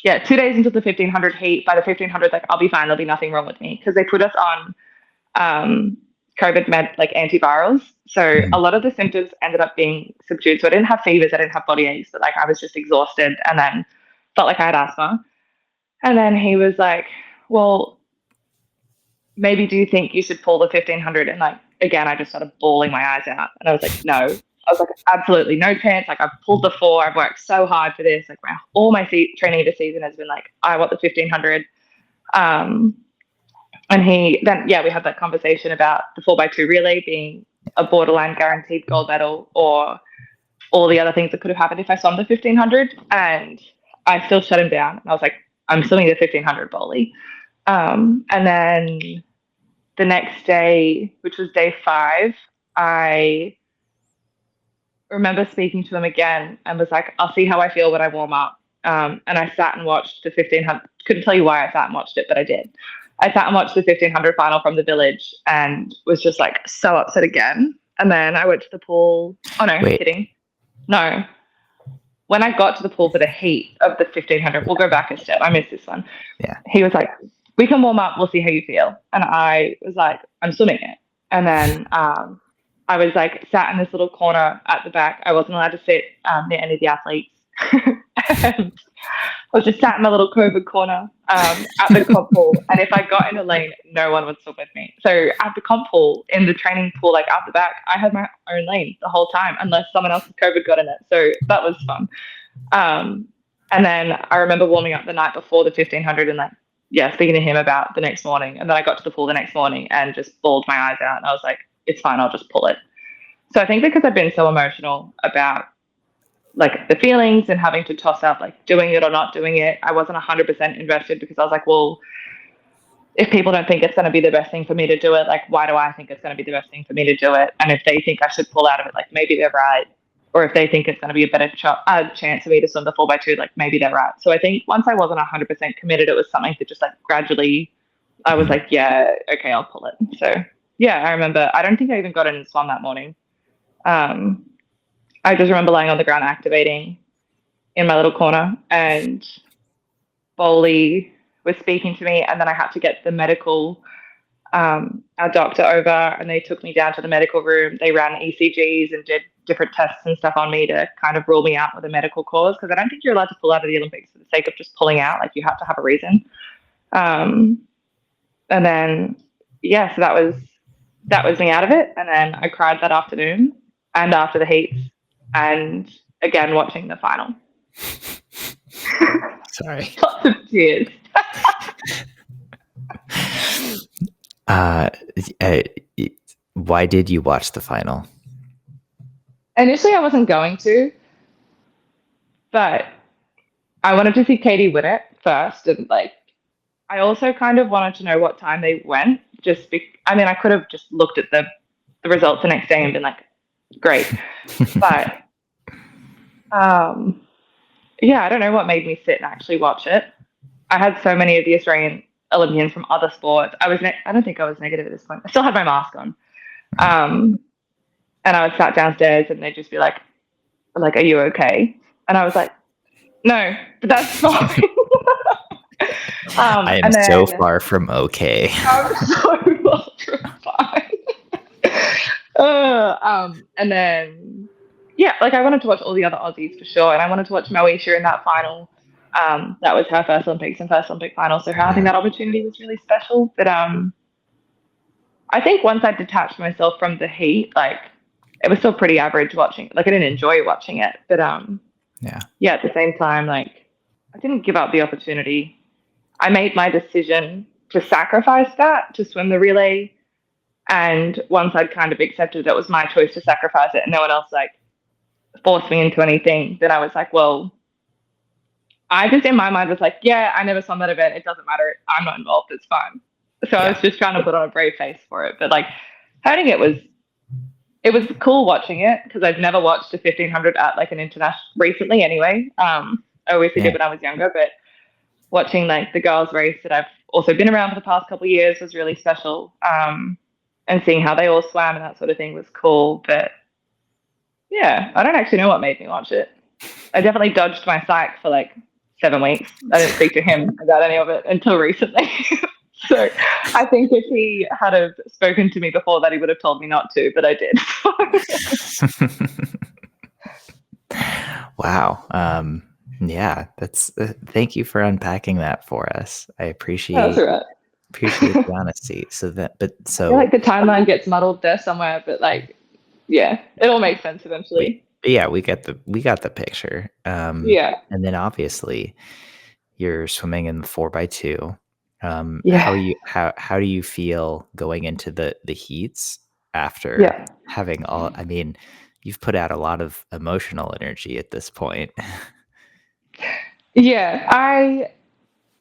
Yeah, 2 days until the 1500 heat. By the 1500, like I'll be fine. There'll be nothing wrong with me because they put us on COVID med, like antivirals. So a lot of the symptoms ended up being subdued. So I didn't have fevers, I didn't have body aches, but like I was just exhausted and then felt like I had asthma. And then he was like, "Well, maybe do you think you should pull the 1500?" And like, again, I just started bawling my eyes out. And I was like, no. I was like, absolutely no chance. Like I've pulled the 4. I've worked so hard for this. Like all my training this season has been like, I want the 1500. And we had that conversation about the 4x2 relay being a borderline guaranteed gold medal or all the other things that could have happened if I swam the 1500. And I still shut him down. And I was like, I'm swimming the 1500, Bohl. And then the next day, which was day 5, I remember speaking to him again and was like, I'll see how I feel when I warm up. And I sat and watched the 1500. Couldn't tell you why I sat and watched it, but I did. I sat and watched the 1500 final from the village and was just like so upset again. And then I went to the pool. Oh no, kidding. No. When I got to the pool for the heat of the 1500, we'll go back a step. I missed this one.
Yeah.
He was like, "We can warm up. We'll see how you feel." And I was like, "I'm swimming it." And then I was like sat in this little corner at the back. I wasn't allowed to sit near any of the athletes. And I was just sat in my little COVID corner at the comp pool. And if I got in a lane, no one would swim with me. So at the comp pool, in the training pool, like out the back, I had my own lane the whole time, unless someone else's COVID got in it. So that was fun. And then I remember warming up the night before the 1500 and like, yeah, speaking to him about the next morning. And then I got to the pool the next morning and just bawled my eyes out. And I was like, it's fine, I'll just pull it. So I think because I've been so emotional about like the feelings and having to toss up like doing it or not doing it, I wasn't 100% invested because I was like, well, if people don't think it's going to be the best thing for me to do it, like why do I think it's going to be the best thing for me to do it? And if they think I should pull out of it, like maybe they're right. Or if they think it's going to be a better chance for me to swim the 4x2, like maybe they're right. So I think once I wasn't 100% committed, it was something that just like gradually I was like, yeah, okay, I'll pull it. So yeah, I remember, I don't think I even got in and swam that morning. I just remember lying on the ground activating in my little corner and Bohl was speaking to me, and then I had to get the medical, our doctor over, and they took me down to the medical room. They ran ECGs and did different tests and stuff on me to kind of rule me out with a medical cause, because I don't think you're allowed to pull out of the Olympics for the sake of just pulling out. Like you have to have a reason. And then, yeah, so that was me out of it. And then I cried that afternoon and after the heats and again watching the final.
Sorry.
Lots of tears.
Why did you watch the final?
Initially, I wasn't going to, but I wanted to see Katie win it first, and like, I also kind of wanted to know what time they went. I could have just looked at the results the next day and been like, great, but yeah, I don't know what made me sit and actually watch it. I had so many of the Australian Olympians from other sports. I don't think I was negative at this point. I still had my mask on. And I was sat downstairs and they'd just be like, are you okay? And I was like, no, but that's fine.
I am so far from okay.
I'm so far from fine. And then, yeah, like I wanted to watch all the other Aussies for sure. And I wanted to watch Moesha in that final. That was her first Olympics and first Olympic final. So having that opportunity was really special. But I think once I detached myself from the heat, like it was still pretty average watching. Like I didn't enjoy watching it, but yeah, at the same time, like I didn't give up the opportunity. I made my decision to sacrifice that to swim the relay. And once I'd kind of accepted that it was my choice to sacrifice it and no one else like forced me into anything, then I was like, well, I just in my mind was like, yeah, I never swum that event. It doesn't matter. I'm not involved. It's fine. So I was just trying to put on a brave face for it. But like hurting it was cool watching it because I've never watched a 1500 at like an international recently anyway. I obviously did when I was younger, but watching like the girls race that I've also been around for the past couple of years was really special. And seeing how they all swam and that sort of thing was cool. But yeah, I don't actually know what made me watch it. I definitely dodged my psych for like 7 weeks. I didn't speak to him about any of it until recently. So I think if he had have spoken to me before that, he would have told me not to, but I did.
Wow. Yeah, that's thank you for unpacking that for us. I appreciate
That's all right.
Appreciate the honesty. So
I feel like the timeline gets muddled there somewhere, but like, yeah, it all makes sense eventually.
We got the picture.
Yeah.
And then obviously you're swimming in the 4x2. How do you feel going into the heats after having all? I mean, you've put out a lot of emotional energy at this point.
Yeah,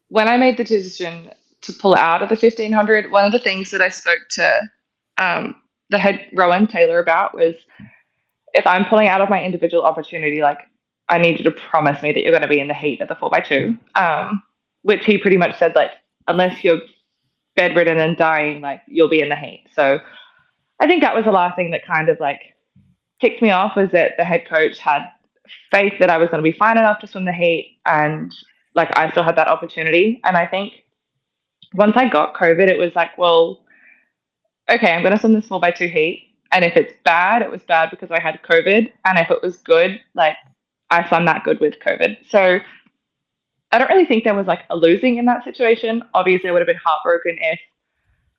when I made the decision to pull out of the 1500, one of the things that I spoke to the head Rowan Taylor about was, if I'm pulling out of my individual opportunity, like I need you to promise me that you're going to be in the heat at the 4x2, which he pretty much said, like, unless you're bedridden and dying, like you'll be in the heat. So I think that was the last thing that kind of like ticked me off, was that the head coach had faith that I was going to be fine enough to swim the heat, and like I still had that opportunity. And I think once I got COVID, it was like, well, okay, I'm going to swim this 4x2 heat. And if it's bad, it was bad because I had COVID. And if it was good, like I swam that good with COVID. So I don't really think there was like a losing in that situation. Obviously, I would have been heartbroken if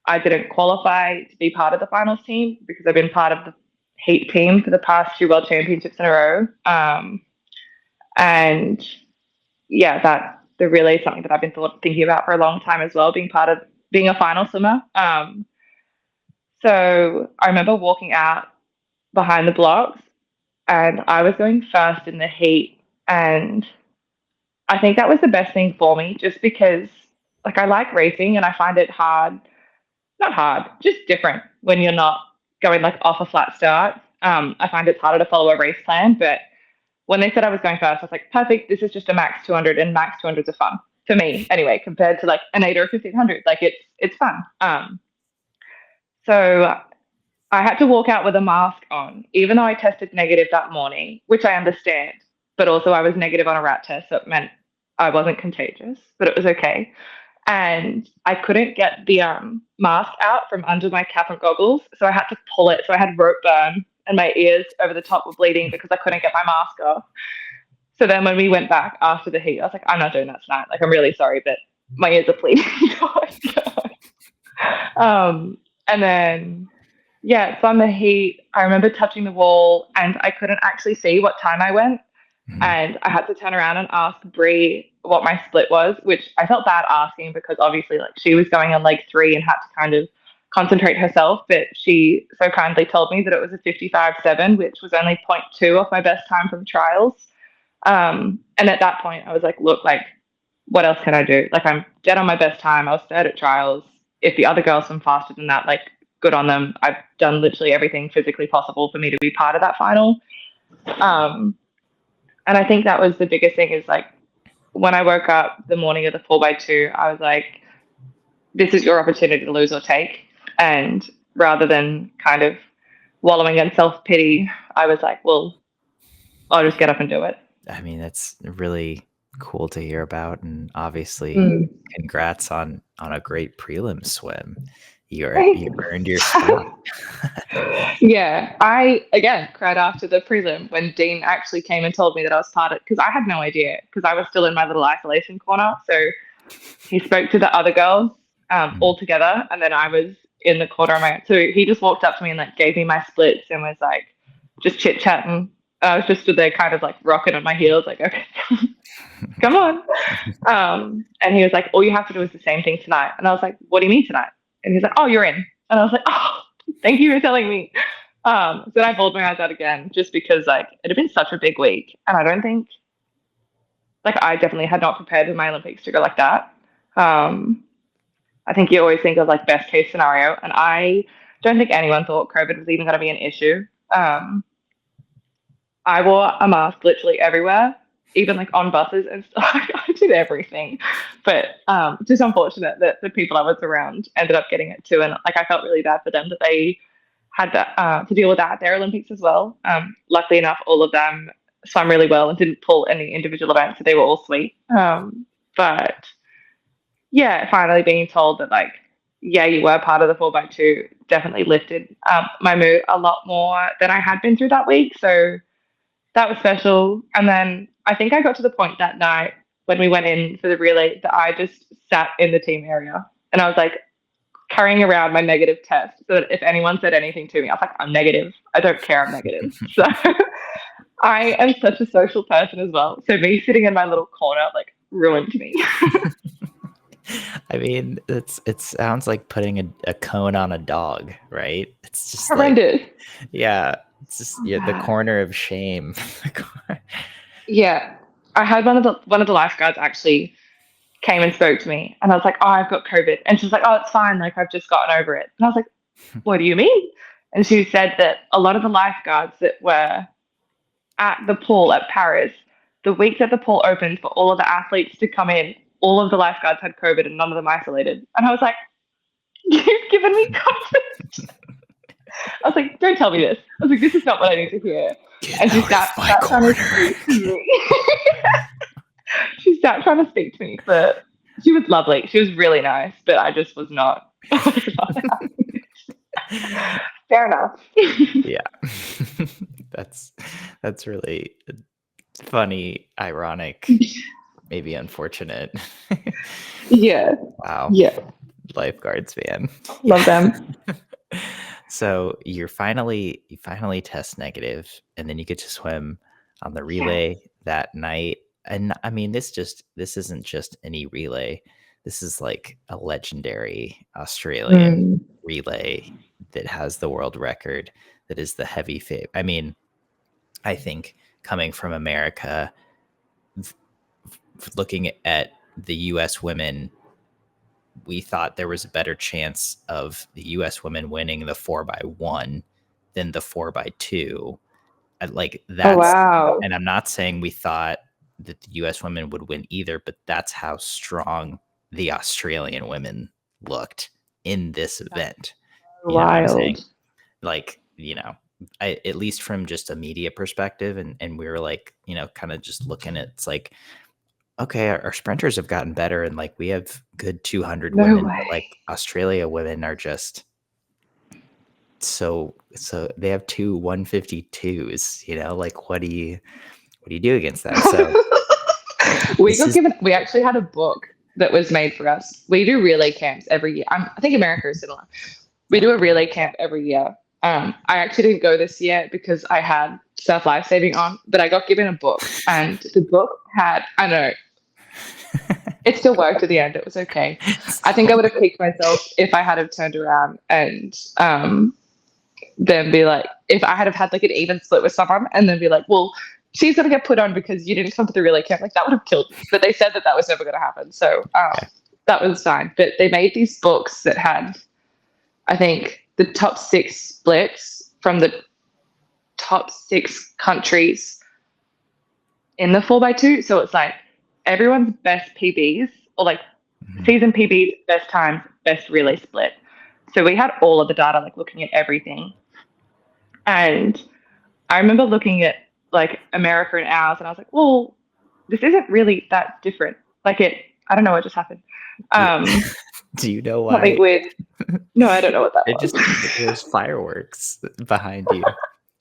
I didn't qualify to be part of the finals team, because I've been part of the heat team for the past 2 world championships in a row. And yeah, that the relay is something that I've been thinking about for a long time as well, being a final swimmer. So I remember walking out behind the blocks and I was going first in the heat. And I think that was the best thing for me, just because like I like racing and I find it not hard, just different when you're not going like off a flat start. I find it's harder to follow a race plan, but when they said I was going first, I was like, perfect, this is just a max 200, and max 200s are fun for me anyway, compared to like an 8 or a 1500. Like it's fun. So I had to walk out with a mask on, even though I tested negative that morning, which I understand, but also I was negative on a rat test, so it meant I wasn't contagious, but it was okay. And I couldn't get the mask out from under my cap and goggles, so I had to pull it. So I had rope burn and my ears over the top were bleeding because I couldn't get my mask off. So then when we went back after the heat, I was like, I'm not doing that tonight. Like, I'm really sorry, but my ears are bleeding. And then, yeah, so on the heat, I remember touching the wall and I couldn't actually see what time I went. Mm-hmm. And I had to turn around and ask Bree what my split was, which I felt bad asking because obviously like she was going on leg 3 and had to kind of concentrate herself, but she so kindly told me that it was a 55.7, which was only 0.2 off my best time from trials. And at that point I was like, look, like what else can I do? Like I'm dead on my best time. I was third at trials. If the other girls swim faster than that, like good on them. I've done literally everything physically possible for me to be part of that final. And I think that was the biggest thing, is like when I woke up the morning of the 4x2, I was like, this is your opportunity to lose or take. And rather than kind of wallowing in self-pity, I was like, well, I'll just get up and do it.
I mean, that's really cool to hear about. And obviously, congrats on a great prelim swim. You earned your spot.
Yeah, I, again, cried after the prelim when Dean actually came and told me that I was part of it, because I had no idea, because I was still in my little isolation corner. So he spoke to the other girls all together, and then I was in the corner of my own. So he just walked up to me and like gave me my splits and was like, just chit chatting. I was just stood there kind of like rocking on my heels, like, okay, come on. And he was like, all you have to do is the same thing tonight. And I was like, what do you mean tonight? And he's like, oh, you're in. And I was like, oh, thank you for telling me. So then I bawled my eyes out again, just because like it had been such a big week. And I don't think, like, I definitely had not prepared for my Olympics to go like that. I think you always think of like best case scenario. And I don't think anyone thought COVID was even going to be an issue. I wore a mask literally everywhere, even like on buses and stuff. I did everything, but just unfortunate that the people I was around ended up getting it too. And like, I felt really bad for them that they had to deal with that at their Olympics as well. Luckily enough, all of them swam really well and didn't pull any individual events, so they were all sweet. But yeah, finally being told that like, yeah, you were part of the 4x2 definitely lifted my mood a lot more than I had been through that week. So that was special. And then I think I got to the point that night when we went in for the relay that I just sat in the team area and I was like carrying around my negative test so that if anyone said anything to me, I was like, I'm negative. I don't care. I'm negative. So I am such a social person as well. So me sitting in my little corner like ruined me.
I mean, it sounds like putting a cone on a dog, right? It's just
horrendous.
Like, yeah, it's just the corner of shame.
Yeah, I had one of the lifeguards actually came and spoke to me, and I was like, "Oh, I've got COVID," and she's like, "Oh, it's fine. Like, I've just gotten over it." And I was like, "What do you mean?" And she said that a lot of the lifeguards that were at the pool at Paris, the week that the pool opened for all of the athletes to come in, all of the lifeguards had COVID and none of them isolated. And I was like, you've given me confidence. I was like, don't tell me this. I was like, this is not what I need to hear. And she sat trying to speak to me. She sat trying to speak to me, but she was lovely. She was really nice, but I just was not. Fair enough.
Yeah. That's really funny, ironic, maybe unfortunate.
Yeah.
Wow.
Yeah.
Lifeguards, man.
Love them.
So you finally test negative, and then you get to swim on the relay that night. And I mean, this isn't just any relay. This is like a legendary Australian relay that has the world record, that is the heavy favorite. I mean, I think coming from America, looking at the U.S. women, we thought there was a better chance of the U.S. women winning the 4x1 than the 4x2. Like that's,
oh, wow.
And I'm not saying we thought that the U.S. women would win either, but that's how strong the Australian women looked in this event. You know what I'm saying? Like, at least from just a media perspective, and we were like, kind of just looking at, it's like, okay, our sprinters have gotten better, and like we have good 200 women, but like Australia women are just so they have two 152s, like what do you do against that? So
we actually had a book that was made for us. We do relay camps every year. I think America is similar. We do a relay camp every year. I actually didn't go this year because I had Surf Lifesaving on, but I got given a book, and the book had, I know, it still worked at the end. It was okay. I think I would have kicked myself if I had have turned around and then be like, if I had have had like an even split with someone and then be like, well, she's going to get put on because you didn't come to the relay camp. Like, that would have killed me. But they said that was never going to happen. So that was fine. But they made these books that had, I think, the top 6 splits from the top 6 countries in the 4x2. So it's like everyone's best PBs, or like season PBs, best times, best relay split. So we had all of the data, like looking at everything. And I remember looking at like America and ours, and I was like, well, this isn't really that different. Like I don't know what just happened.
Do you know why?
Something weird. No, I don't know what that was.
There's fireworks behind you.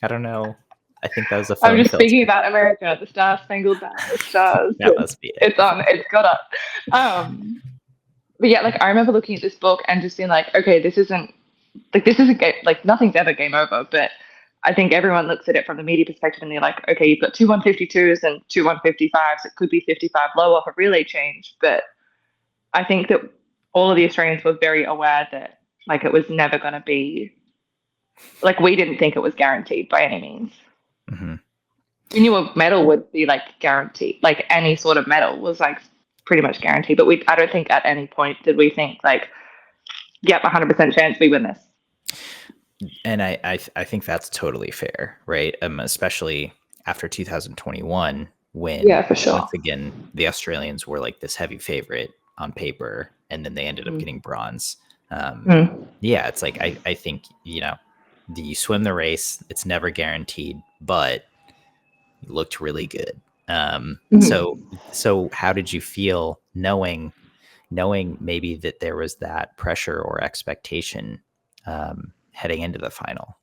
I don't know. I think that was a phone
I'm just
filter.
speaking about America, the Star Spangled Banner, the stars.
That must be it.
It's on. It's got up. But yeah, like I remember looking at this book and just being like, okay, this isn't game. Like nothing's ever game over. But I think everyone looks at it from the media perspective and they're like, okay, you've got two 152s and two 155s. It could be 55 low off a relay change. But I think that all of the Australians were very aware that like it was never going to be, like we didn't think it was guaranteed by any means.
Mm-hmm.
We knew a medal would be like guaranteed, like any sort of medal was like pretty much guaranteed. But I don't think at any point did we think like, yep, 100% chance we win this.
And I think that's totally fair, right? Especially after 2021, when
for sure.
once again the Australians were like this heavy favorite on paper, and then they ended up getting bronze. Yeah, it's like I think, you swim the race, it's never guaranteed, but you looked really good. So how did you feel knowing maybe that there was that pressure or expectation heading into the final?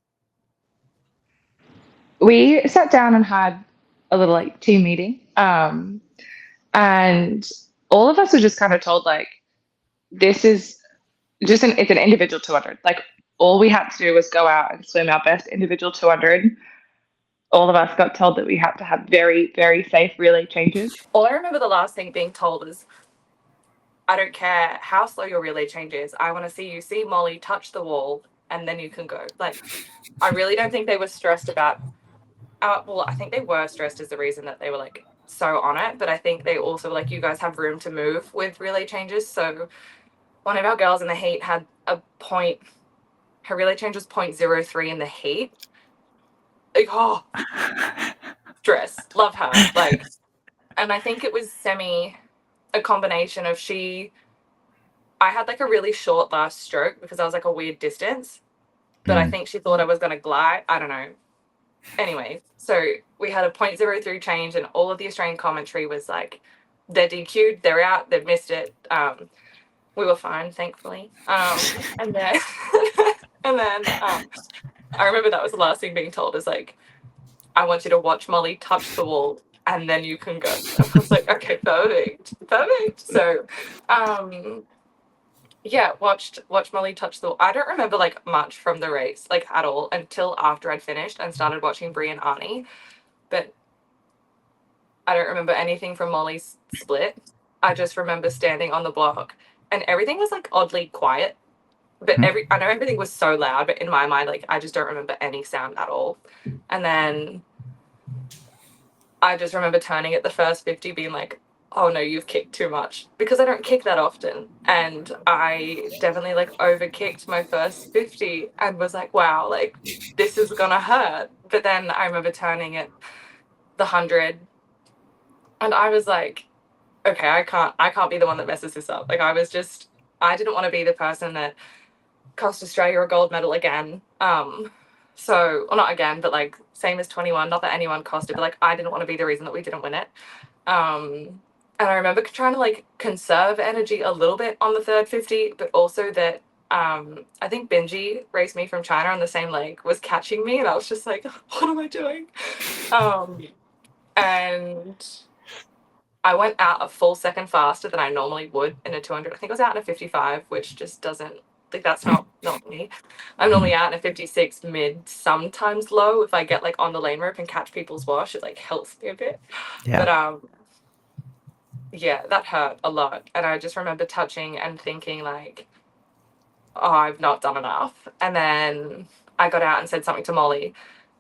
We sat down and had a little like team meeting. And all of us were just kind of told like, this is just it's an individual 200. Like all we had to do was go out and swim our best individual 200. All of us got told that we had to have very, very safe relay changes.
All I remember the last thing being told is, I don't care how slow your relay change is. I want to see you see Molly touch the wall and then you can go. Like, I really don't think they were stressed about, well, I think they were stressed is the reason that they were like so on it. But I think they also like, you guys have room to move with relay changes. So one of our girls in the heat had her relay change was 0.03 in the heat. Like, oh, stress, love her. Like, and I think it was a combination of I had like a really short last stroke because I was like a weird distance, but I think she thought I was going to glide. I don't know. Anyway, so we had a 0.03 change and all of the Australian commentary was like, they're DQ'd, they're out, they've missed it. We were fine, thankfully. And then, I remember that was the last thing being told is like, I want you to watch Molly touch the wall and then you can go. And I was like, okay, perfect. So, yeah, watched Molly touch the wall. I don't remember like much from the race, like at all, until after I'd finished and started watching Brie and Arnie. But I don't remember anything from Molly's split. I just remember standing on the block and everything was like oddly quiet. But I know everything was so loud, but in my mind, like I just don't remember any sound at all. And then I just remember turning at the first 50 being like, oh no, you've kicked too much, because I don't kick that often. And I definitely like overkicked my first 50 and was like, wow, like this is gonna hurt. But then I remember turning at the 100 and I was like, okay, I can't be the one that messes this up. Like I didn't want to be the person that cost Australia a gold medal again. So, well, not again, but like same as 21, not that anyone cost it, but like I didn't want to be the reason that we didn't win it. And I remember trying to like conserve energy a little bit on the third 50, but also that I think Benji raced me from China on the same leg, was catching me, and I was just like, what am I doing? And I went out a full second faster than I normally would in a 200. I think I was out in a 55, which just doesn't, like that's not me. I'm normally out in a 56 mid, sometimes low. If I get like on the lane rope and catch people's wash, it like helps me a bit.
Yeah.
But yeah, that hurt a lot. And I just remember touching and thinking like, oh, I've not done enough. And then I got out and said something to Molly,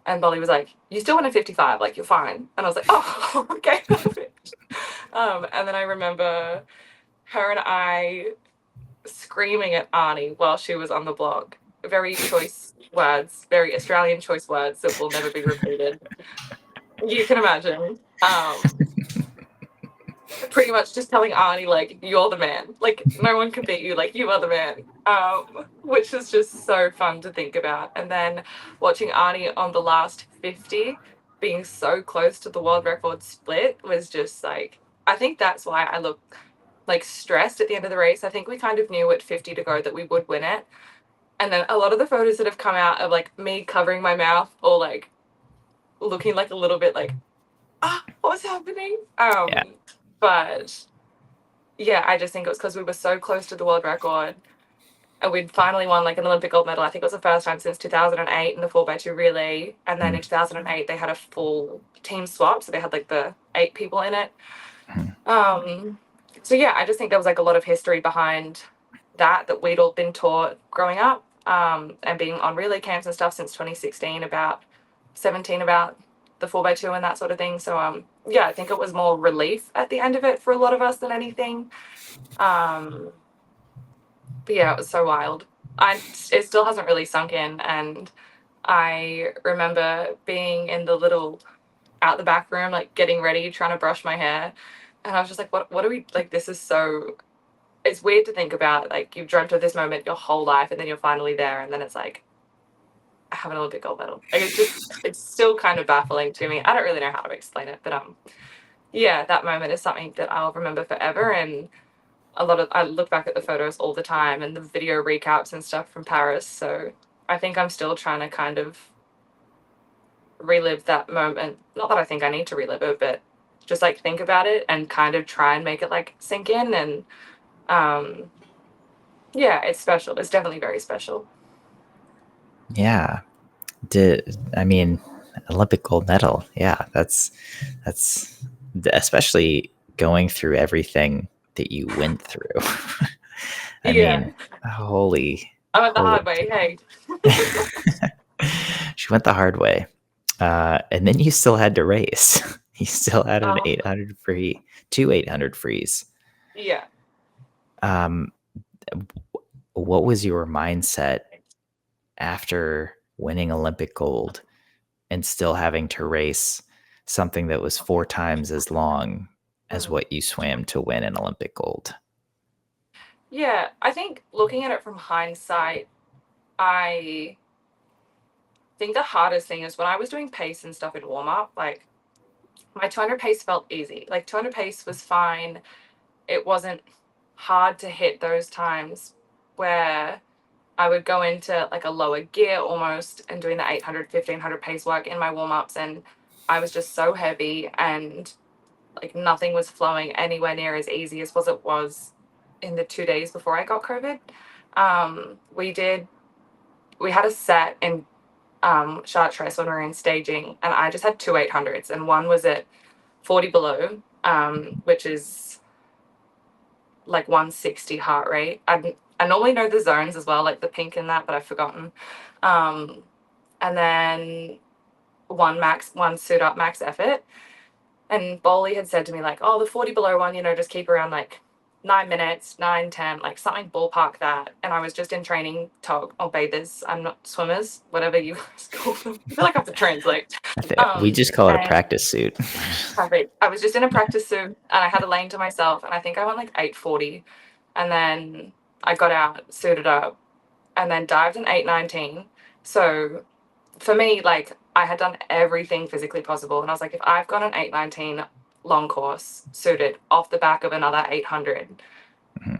and Molly was like, you still went a 55, like you're fine. And I was like, oh, okay, perfect. And then I remember her and I screaming at Arnie while she was on the block. Very choice words, very Australian choice words that will never be repeated. You can imagine. Pretty much just telling Arnie, like, you're the man. Like, no one can beat you. Like, you are the man. Which is just so fun to think about. And then watching Arnie on the last 50 being so close to the world record split was just like, I think that's why I look like stressed at the end of the race. I think we kind of knew at 50 to go that we would win it. And then a lot of the photos that have come out of like me covering my mouth or like looking like a little bit like, what's happening?
Yeah.
But yeah, I just think it was because we were so close to the world record and we'd finally won like an Olympic gold medal. I think it was the first time since 2008 in the 4x2 relay. And then in 2008, they had a full team swap. So they had like the 8 people in it. So yeah, I just think there was like a lot of history behind that we'd all been taught growing up, and being on relay camps and stuff since 2016 about 17 about the 4x2 and that sort of thing. So yeah, I think it was more relief at the end of it for a lot of us than anything. But yeah, it was so wild. It still hasn't really sunk in, and I remember being in the little out the back room, like getting ready, trying to brush my hair, and I was just like, what are we like? This is so. It's weird to think about. Like you've dreamt of this moment your whole life, and then you're finally there, and then it's like, I have an Olympic gold medal. Like it's still kind of baffling to me. I don't really know how to explain it, but yeah, that moment is something that I'll remember forever. And I look back at the photos all the time and the video recaps and stuff from Paris. So I think I'm still trying to kind of relive that moment. Not that I think I need to relive it, but just like think about it and kind of try and make it like sink in. And yeah, it's special. It's definitely very special.
Yeah. I mean, Olympic gold medal. Yeah, that's especially going through everything that you went through. I mean, holy.
I went the hard way. Hey.
She went the hard way. And then you still had to race. You still had an 800 free, 2 800 frees.
Yeah.
What was your mindset after winning Olympic gold and still having to race something that was 4 times as long as what you swam to win an Olympic gold?
Yeah, I think looking at it from hindsight, I think the hardest thing is when I was doing pace and stuff in warm up, like my 200 pace felt easy. Like 200 pace was fine. It wasn't hard to hit those times where I would go into like a lower gear almost and doing the 800, 1500 pace work in my warm ups. And I was just so heavy and like nothing was flowing anywhere near as easy as it was in the 2 days before I got COVID. We had a set in Chartres when we were in staging, and I just had 2 800s, and one was at 40 below, which is like 160 heart rate. I normally know the zones as well, like the pink in that, but I've forgotten. And then one suit up max effort. And Bohl had said to me like, oh, the 40 below one, just keep around like 9 minutes, 9, 10, like something ballpark that. And I was just in training tog or bathers. I'm not swimmers, whatever you guys call them. I feel like I have to translate.
We just call it a practice suit.
Perfect. I was just in a practice suit and I had a lane to myself, and I think I went like 840. And then I got out, suited up, and then dived in 819. So for me, like I had done everything physically possible. And I was like, if I've got an 819 long course suited off the back of another 800,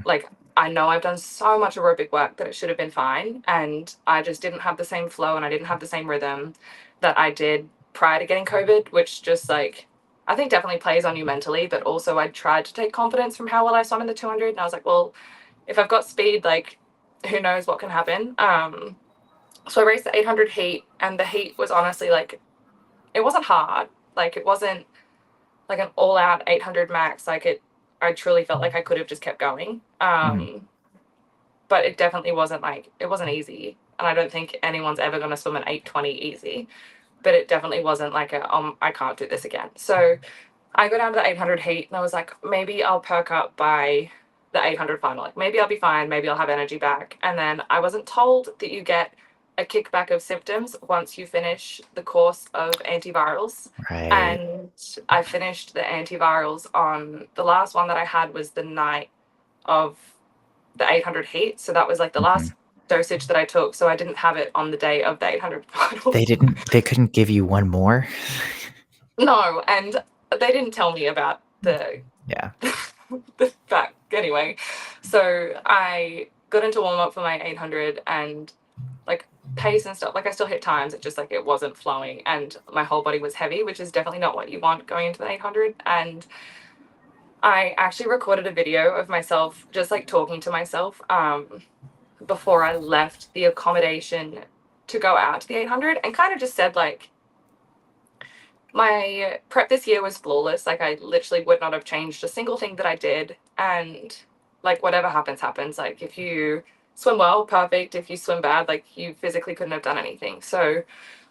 like I know I've done so much aerobic work that it should have been fine. And I just didn't have the same flow and I didn't have the same rhythm that I did prior to getting COVID, which just like, I think definitely plays on you mentally, but also I tried to take confidence from how well I swam in the 200. And I was like, well, if I've got speed, like who knows what can happen. So I raced the 800 heat, and the heat was honestly like, it wasn't hard. Like it wasn't like an all out 800 max. I truly felt like I could have just kept going. But it definitely wasn't it wasn't easy. And I don't think anyone's ever going to swim an 820 easy, but it definitely wasn't like I can't do this again. So I got down to the 800 heat and I was like, maybe I'll perk up by the 800 final. Like maybe I'll be fine. Maybe I'll have energy back. And then I wasn't told that you get a kickback of symptoms once you finish the course of antivirals.
Right.
And I finished the antivirals on the last one that I had was the night of the 800 heat. So that was like the last dosage that I took. So I didn't have it on the day of the 800 final.
They couldn't give you one more?
No, and they didn't tell me about the back anyway. So I got into warm up for my 800 and like pace and stuff. Like I still hit times. It just like it wasn't flowing, and my whole body was heavy, which is definitely not what you want going into the 800. And I actually recorded a video of myself just like talking to myself, before I left the accommodation to go out to the 800, and kind of just said, like, my prep this year was flawless. Like, I literally would not have changed a single thing that I did. And, like, whatever happens, happens. Like, if you swim well, perfect. If you swim bad, like, you physically couldn't have done anything. So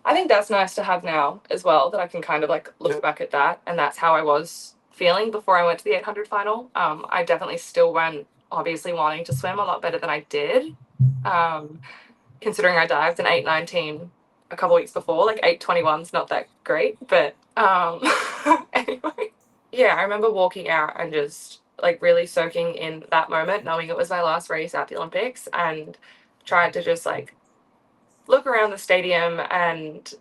I think that's nice to have now as well, that I can kind of, like, look back at that. And that's how I was feeling before I went to the 800 final. I definitely still went, obviously, wanting to swim a lot better than I did. Considering I dived in 8:19 a couple weeks before, like 8:21's not that great, but anyway. Yeah, I remember walking out and just like really soaking in that moment, knowing it was my last race at the Olympics, and tried to just like look around the stadium and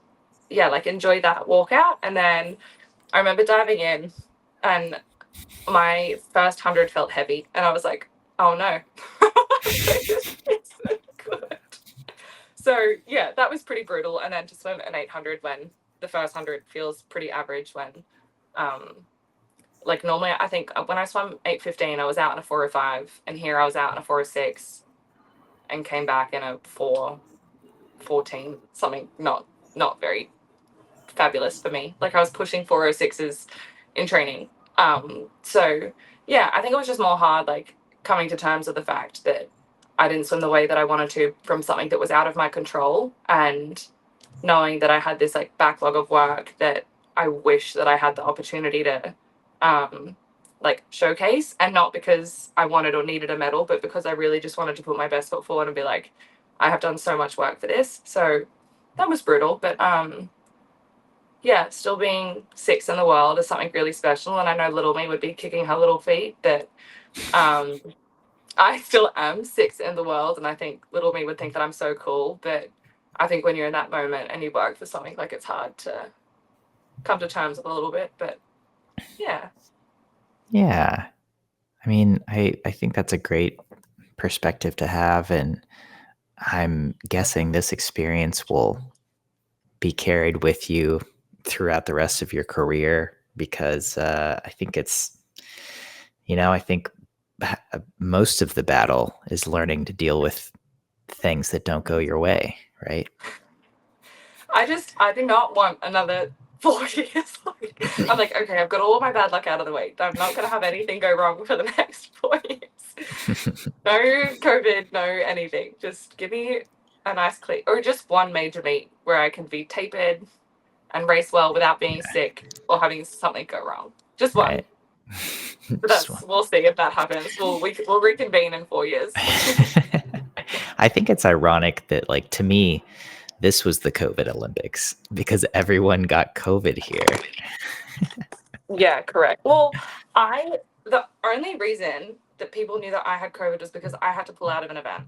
yeah, like enjoy that walkout. And then I remember diving in, and my first 100 felt heavy, and I was like, oh no. It's so good. So yeah, that was pretty brutal. And then to swim an 800 when the first 100 feels pretty average, when like normally I think when I swam 8:15 I was out in a 4:05, and here I was out in a 4:06 and came back in a 4:14, something not very fabulous for me. Like, I was pushing 4:06s in training. So yeah, I think it was just more hard, like, coming to terms with the fact that I didn't swim the way that I wanted to from something that was out of my control, and knowing that I had this like backlog of work that I wish that I had the opportunity to like showcase, and not because I wanted or needed a medal, but because I really just wanted to put my best foot forward and be like, I have done so much work for this. So that was brutal, but yeah, still being 6th in the world is something really special, and I know little me would be kicking her little feet that I still am 6th in the world, and I think little me would think that I'm so cool. But I think when you're in that moment and you work for something, like, it's hard to come to terms with a little bit. But yeah.
Yeah. I mean, I think that's a great perspective to have, and I'm guessing this experience will be carried with you throughout the rest of your career, because I think it's, I think most of the battle is learning to deal with things that don't go your way, right?
I do not want another 4 years. I'm like, okay, I've got all of my bad luck out of the way. I'm not going to have anything go wrong for the next 4 years. No COVID, no anything. Just give me a nice clean, or just one major meet where I can be tapered and race well without being sick or having something go wrong. Just one.
Right.
But we'll see if that happens. We'll reconvene in 4 years.
I think it's ironic that, like, to me, this was the COVID Olympics because everyone got COVID here.
Yeah, correct. Well, the only reason that people knew that I had COVID was because I had to pull out of an event.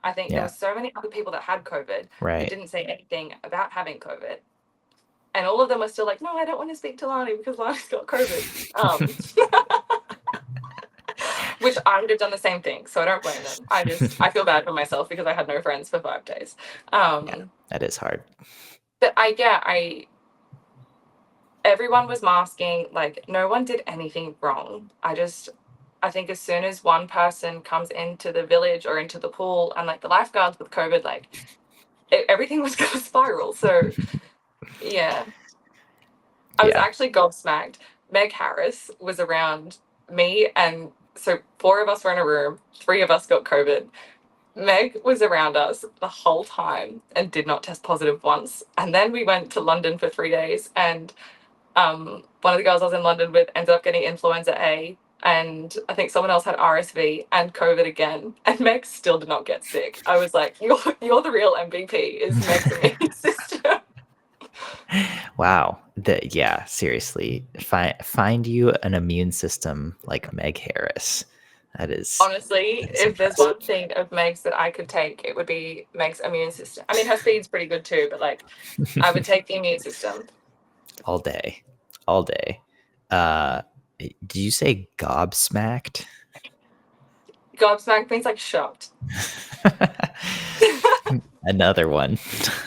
I think there were so many other people that had COVID who didn't say anything about having COVID. And all of them were still like, no, I don't want to speak to Lani because Lani's got COVID. Which I would have done the same thing, so I don't blame them. I feel bad for myself because I had no friends for 5 days.
Yeah, that is hard.
But everyone was masking, like, no one did anything wrong. I think as soon as one person comes into the village or into the pool, and like the lifeguards with COVID, like everything was going to spiral. So yeah, I was actually gobsmacked. Meg Harris was around me, and so 4 of us were in a room, 3 of us got COVID. Meg was around us the whole time and did not test positive once. And then we went to London for 3 days, and one of the girls I was in London with ended up getting influenza A, and I think someone else had RSV and COVID again, and Meg still did not get sick. I was like, you're the real MVP, is Meg's immune system.
Wow. Yeah, seriously. Find you an immune system like Meg Harris. That is
honestly, if there's one thing of Meg's that I could take, it would be Meg's immune system. I mean, her speed's pretty good too, but like, I would take the immune system.
All day. Did you say gobsmacked?
Gobsmacked means like shocked.
Another one.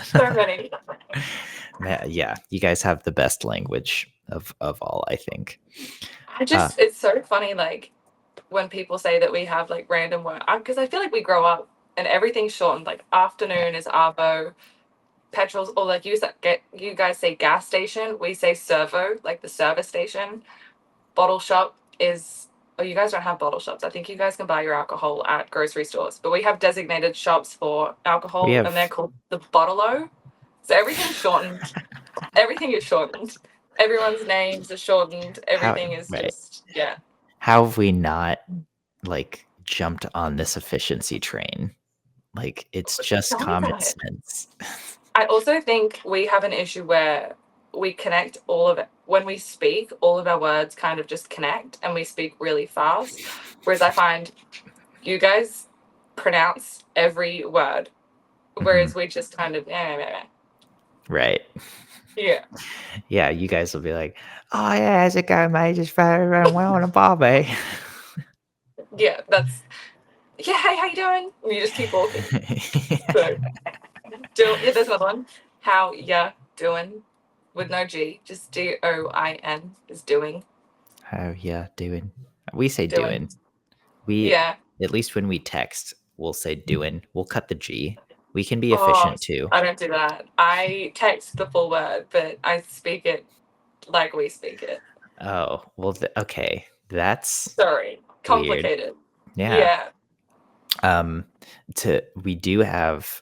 So many.
Yeah, you guys have the best language of all, I think.
It's so funny, like, when people say that we have like random words, because I feel like we grow up and everything's shortened. Like afternoon is arvo, petrol's, or like you guys say gas station, we say servo, like the service station. Bottle shop is, oh, you guys don't have bottle shops. I think you guys can buy your alcohol at grocery stores, but we have designated shops for alcohol, and they're called the bottle-o. So everything's shortened. Everything is shortened. Everyone's names are shortened. Everything is just, yeah.
How have we not like jumped on this efficiency train? Like, it's just common sense.
I also think we have an issue where we connect all of it. When we speak, all of our words kind of just connect, and we speak really fast. Whereas I find you guys pronounce every word, whereas we just kind of,
right.
Yeah.
Yeah, you guys will be like, oh yeah, how's it going, mate? Just ran well on a barbie.
Yeah, that's, yeah, hey, how you doing? And you just keep walking. So, yeah, there's another one. How ya doing? With no G, just DOIN is doing.
How ya doing? We say doing. At least when we text, we'll say doing. We'll cut the G. We can be efficient too.
I don't do that. I text the full word, but I speak it like we speak it.
Oh, well, okay. That's
sorry, complicated.
Weird. Yeah. We do have,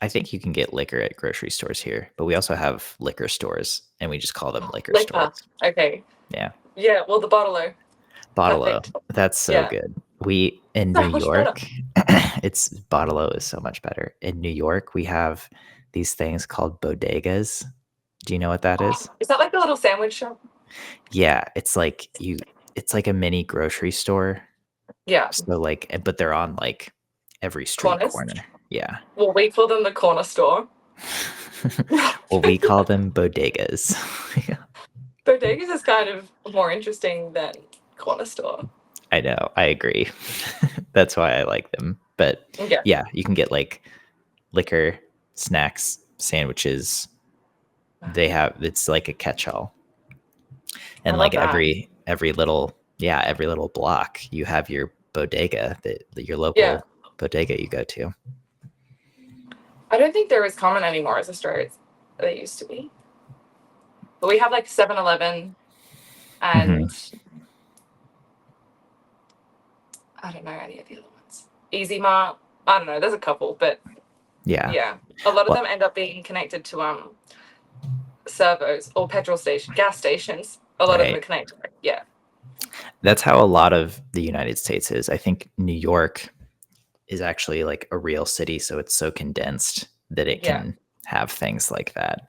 I think you can get liquor at grocery stores here, but we also have liquor stores, and we just call them liquor stores.
Okay.
Yeah.
Yeah, well, the bottle-o.
Bottle-o. That's so good. We, in New York, it's bottle-o is so much better. In New York, we have these things called bodegas. Do you know what that is?
Is that like a little sandwich shop?
Yeah, it's like a mini grocery store.
Yeah.
So like, but they're on like every street corner. Yeah.
Well, we call them the corner store.
Well, we call them bodegas.
Yeah. Bodegas is kind of more interesting than corner store.
I know. I agree. That's why I like them. But yeah, you can get like liquor, snacks, sandwiches. It's like a catch-all. And like every little block, you have your bodega, your local bodega you go to.
I don't think they're as common anymore as Australia they used to be. But we have like 7-Eleven and I don't know any of the other ones. Easy Mart. I don't know. There's a couple, but yeah. A lot of them end up being connected to servos or gas stations. A lot of them are connected. Yeah.
That's how a lot of the United States is. I think New York is actually like a real city, so it's so condensed that it can have things like that.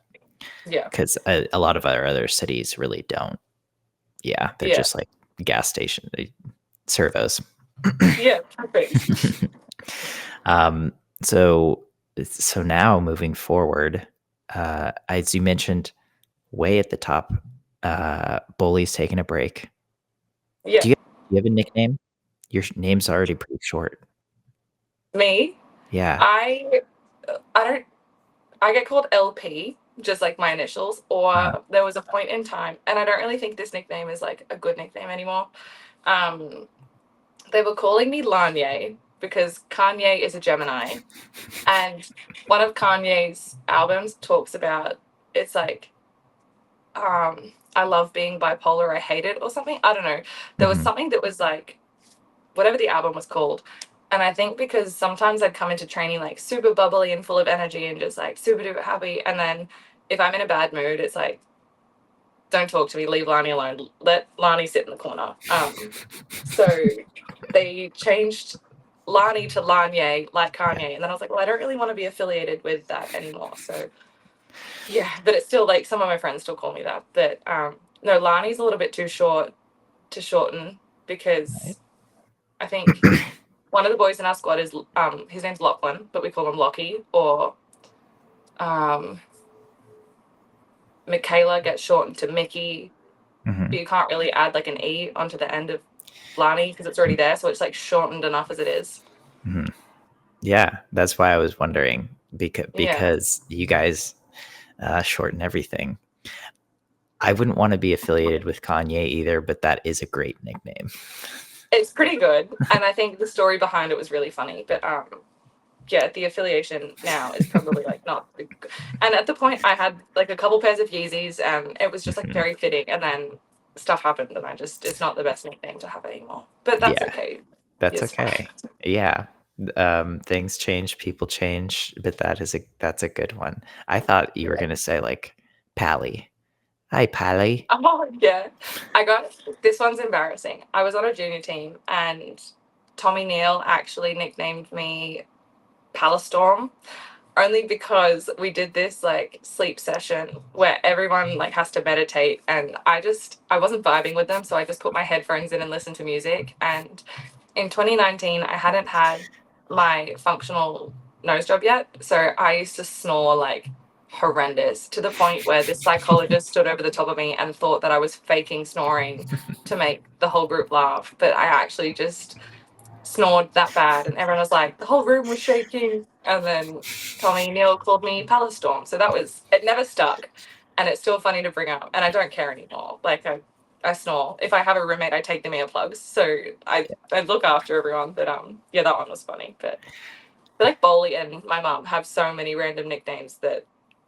Yeah.
Because a lot of our other cities really don't. Yeah, they're just like gas station servos.
Yeah, perfect.
So now moving forward, as you mentioned, way at the top, Bohl's taking a break.
Yeah.
Do you have a nickname? Your name's already pretty short.
Me?
Yeah.
I get called LP, just like my initials, or there was a point in time, and I don't really think this nickname is like a good nickname anymore. They were calling me Lani because Kanye is a Gemini, and one of Kanye's albums talks about, it's like, I love being bipolar, I hate it, or something. I don't know. There was something that was like, whatever the album was called. And I think because sometimes I'd come into training like super bubbly and full of energy and just like super duper happy. And then if I'm in a bad mood, it's like, don't talk to me, leave Lani alone. Let Lani sit in the corner. So they changed Lani to Lanye, like Kanye. And then I was like, well, I don't really want to be affiliated with that anymore. So yeah, but it's still like some of my friends still call me that. But no, Lani's a little bit too short to shorten because I think one of the boys in our squad is his name's Lachlan, but we call him Lockie. Or Michaela gets shortened to Mickey, but you can't really add like an E onto the end of Lani because it's already there, so it's like shortened enough as it is.
Yeah, that's why I was wondering because you guys shorten everything. I wouldn't want to be affiliated with Kanye either, but that is a great nickname.
It's pretty good, and I think the story behind it was really funny. But yeah, the affiliation now is probably like not. And at the point, I had like a couple pairs of Yeezys, and it was just like very fitting. And then stuff happened, and it's not the best nickname to have anymore. But that's okay.
That's
It's
okay.
fine.
Yeah. Things change, people change, but that's a good one. I thought you were gonna say like Pally. Hi, Pally.
Oh yeah, this one's embarrassing. I was on a junior team, and Tommy Neal actually nicknamed me Pallistorm, only because we did this like sleep session where everyone like has to meditate, and I wasn't vibing with them, so I just put my headphones in and listened to music. And in 2019, I hadn't had my functional nose job yet, so I used to snore like horrendous, to the point where this psychologist stood over the top of me and thought that I was faking snoring to make the whole group laugh, but I actually just snored that bad, and everyone was like, the whole room was shaking. And then Tommy Neal called me Pallistorm, so it never stuck, and it's still funny to bring up, and I don't care anymore. Like I snore. If I have a roommate, I take them earplugs, so I look after everyone. But yeah, that one was funny. But I feel like Bohl and my mum have so many random nicknames that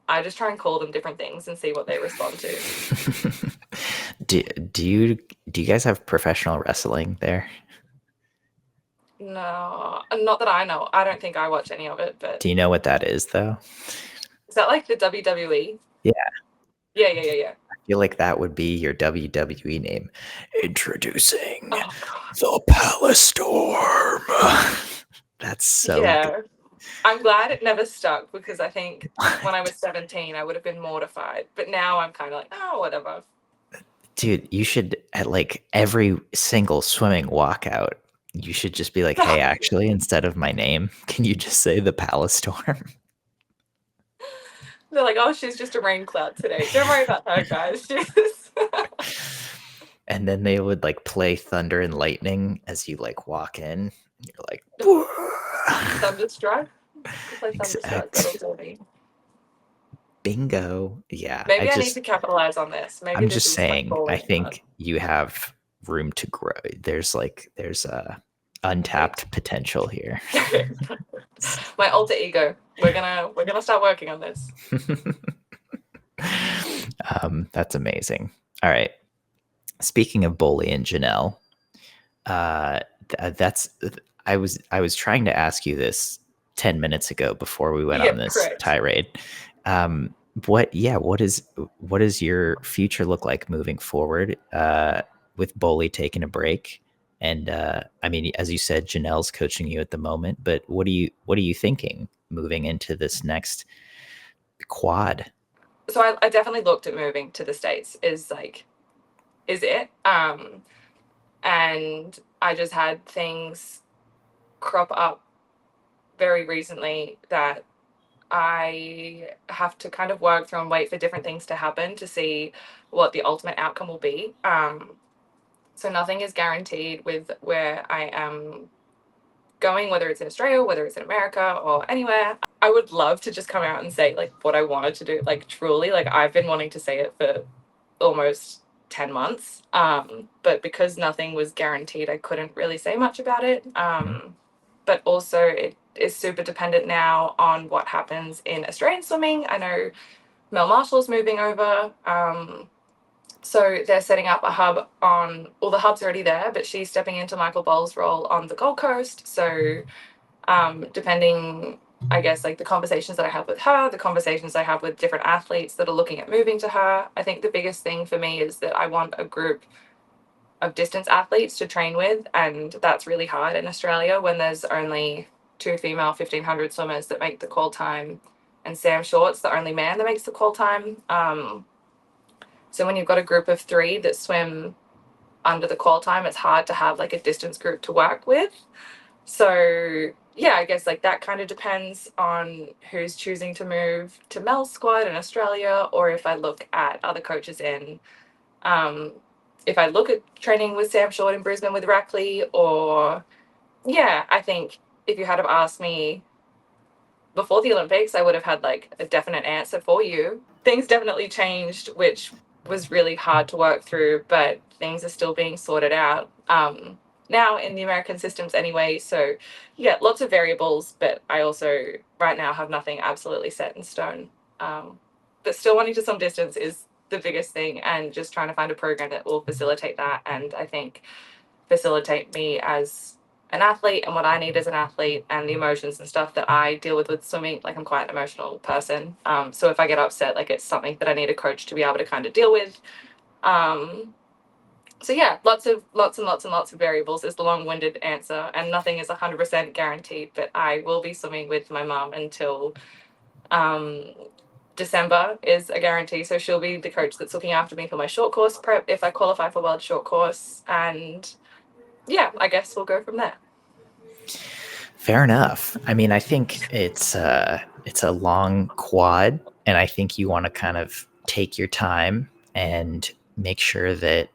I just try and call them different things and see what they respond to.
do you guys have professional wrestling there?
No, not that I know. I don't think I watch any of it. But
Do you know what that is though?
is that like the WWE?
Yeah.
Yeah.
I feel like that would be your WWE name. Introducing
Oh,
the Lannistorm. That's so good.
I'm glad it never stuck, because I think when I was 17, I would have been mortified. But now I'm kind of like, oh, whatever.
Dude, you should, at like every single swimming walkout, you should just be like, hey, actually, instead of my name, can you just say the Pallistorm?
They're like, oh, she's just a rain cloud today. Don't worry about her, guys.
And then they would like play Thunder and Lightning as you like walk in. You're like,
Thunderstruck? Play Thunderstruck. That'll do me.
Bingo. Yeah.
Maybe I need to capitalize on this. Maybe
I'm
this
just
is
saying,
like
I think you have room to grow. There's untapped potential here.
My alter ego. We're gonna start working on this.
That's amazing. All right. Speaking of Bohl and Janelle, I was trying to ask you this 10 minutes ago before we went on this tirade. What does your future look like moving forward with Bohl taking a break? And I mean, as you said, Janelle's coaching you at the moment, but what are you thinking moving into this next quad?
So I definitely looked at moving to the States is it. And I just had things crop up very recently that I have to kind of work through and wait for different things to happen to see what the ultimate outcome will be. So nothing is guaranteed with where I am going, whether it's in Australia, whether it's in America or anywhere. I would love to just come out and say like what I wanted to do, like truly, like I've been wanting to say it for almost 10 months. But because nothing was guaranteed, I couldn't really say much about it. But also it is super dependent now on what happens in Australian swimming. I know Mel Marshall's moving over. So they're setting up a hub the hub's already there, but she's stepping into Michael Bohl's role on the Gold Coast. So depending, I guess, like the conversations that I have with her, the conversations I have with different athletes that are looking at moving to her, I think the biggest thing for me is that I want a group of distance athletes to train with, and that's really hard in Australia when there's only 2 female 1500 swimmers that make the qual time, and Sam Short's the only man that makes the qual time. So when you've got a group of 3 that swim under the qual time, it's hard to have like a distance group to work with. So yeah, I guess like that kind of depends on who's choosing to move to Mel's squad in Australia, or if I look at other coaches in, if I look at training with Sam Short in Brisbane with Rackley, or yeah, I think if you had have asked me before the Olympics, I would have had like a definite answer for you. Things definitely changed, which was really hard to work through, but things are still being sorted out. now in the American systems anyway. So yeah, lots of variables, but I also right now have nothing absolutely set in stone. But still wanting to swim distance is the biggest thing, and just trying to find a program that will facilitate that, and I think facilitate me as an athlete and what I need as an athlete, and the emotions and stuff that I deal with swimming. Like, I'm quite an emotional person. So if I get upset, like, it's something that I need a coach to be able to kind of deal with. So yeah, lots and lots of variables is the long-winded answer, and nothing is 100% guaranteed, but I will be swimming with my mum until December is a guarantee. So she'll be the coach that's looking after me for my short course prep if I qualify for World Short Course, and yeah, I guess we'll go from there.
Fair enough. I mean, I think it's a long quad, and I think you want to kind of take your time and make sure that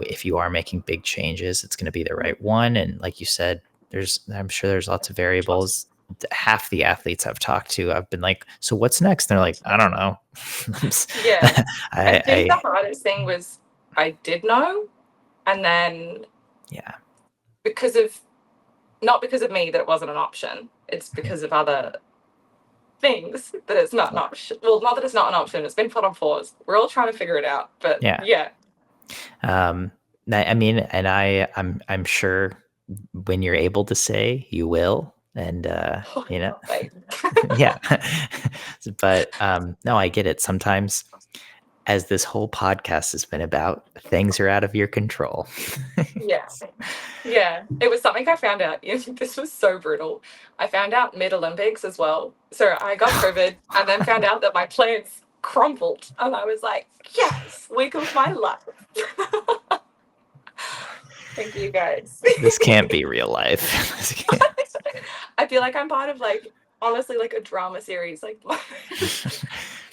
if you are making big changes, it's going to be the right one. And like you said, I'm sure there's lots of variables. Half the athletes I've talked to, I've been like, so what's next? And they're like, I don't know.
Yeah. I think the hardest thing was I did know. And then not because of me that it wasn't an option. It's because of other things that it's not an option. Well, not that it's not an option. It's been put on pause. We're all trying to figure it out. But yeah.
I mean, and I'm sure when you're able to say, you will, and you know, yeah. But no, I get it. Sometimes, as this whole podcast has been about, things are out of your control.
Yeah. It was something I found out. This was so brutal. I found out mid-Olympics as well. So I got COVID and then found out that my plans crumbled, and I was like, yes, week of my life. Thank you, guys.
This can't be real life.
I feel like I'm part of, like, honestly, like a drama series. Like,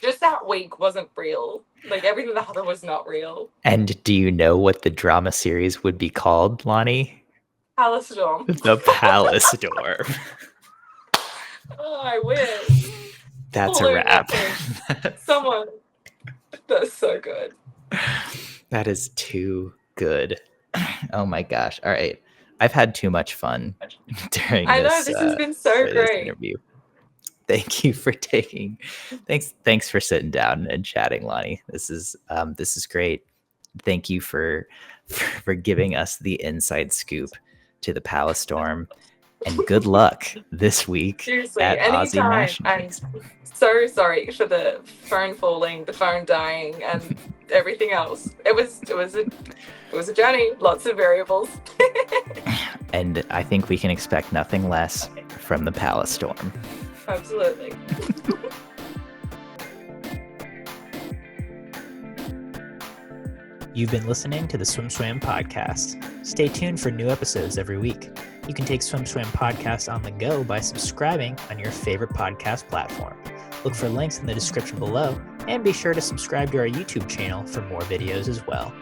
just that week wasn't real. Like, everything that happened was not real.
And do you know what the drama series would be called, Lani?
Lannistorm.
The Pallister.
Oh, I wish.
That's a wrap.
Someone. That's so good.
That is too good. Oh my gosh. All right. I've had too much fun during
this has been so great.
Interview. Thank you for thanks for sitting down and chatting, Lani. This is great. Thank you for giving us the inside scoop to the Lannistorm, and good luck this week. Seriously, at Aussie National.
And so sorry for the phone falling, the phone dying, and everything else. It was a journey, lots of variables.
And I think we can expect nothing less from the Lannistorm.
Absolutely.
You've been listening to the SwimSwam podcast. Stay tuned for new episodes every week. You can take SwimSwam podcast on the go by subscribing on your favorite podcast platform. Look for links in the description below, and be sure to subscribe to our YouTube channel for more videos as well.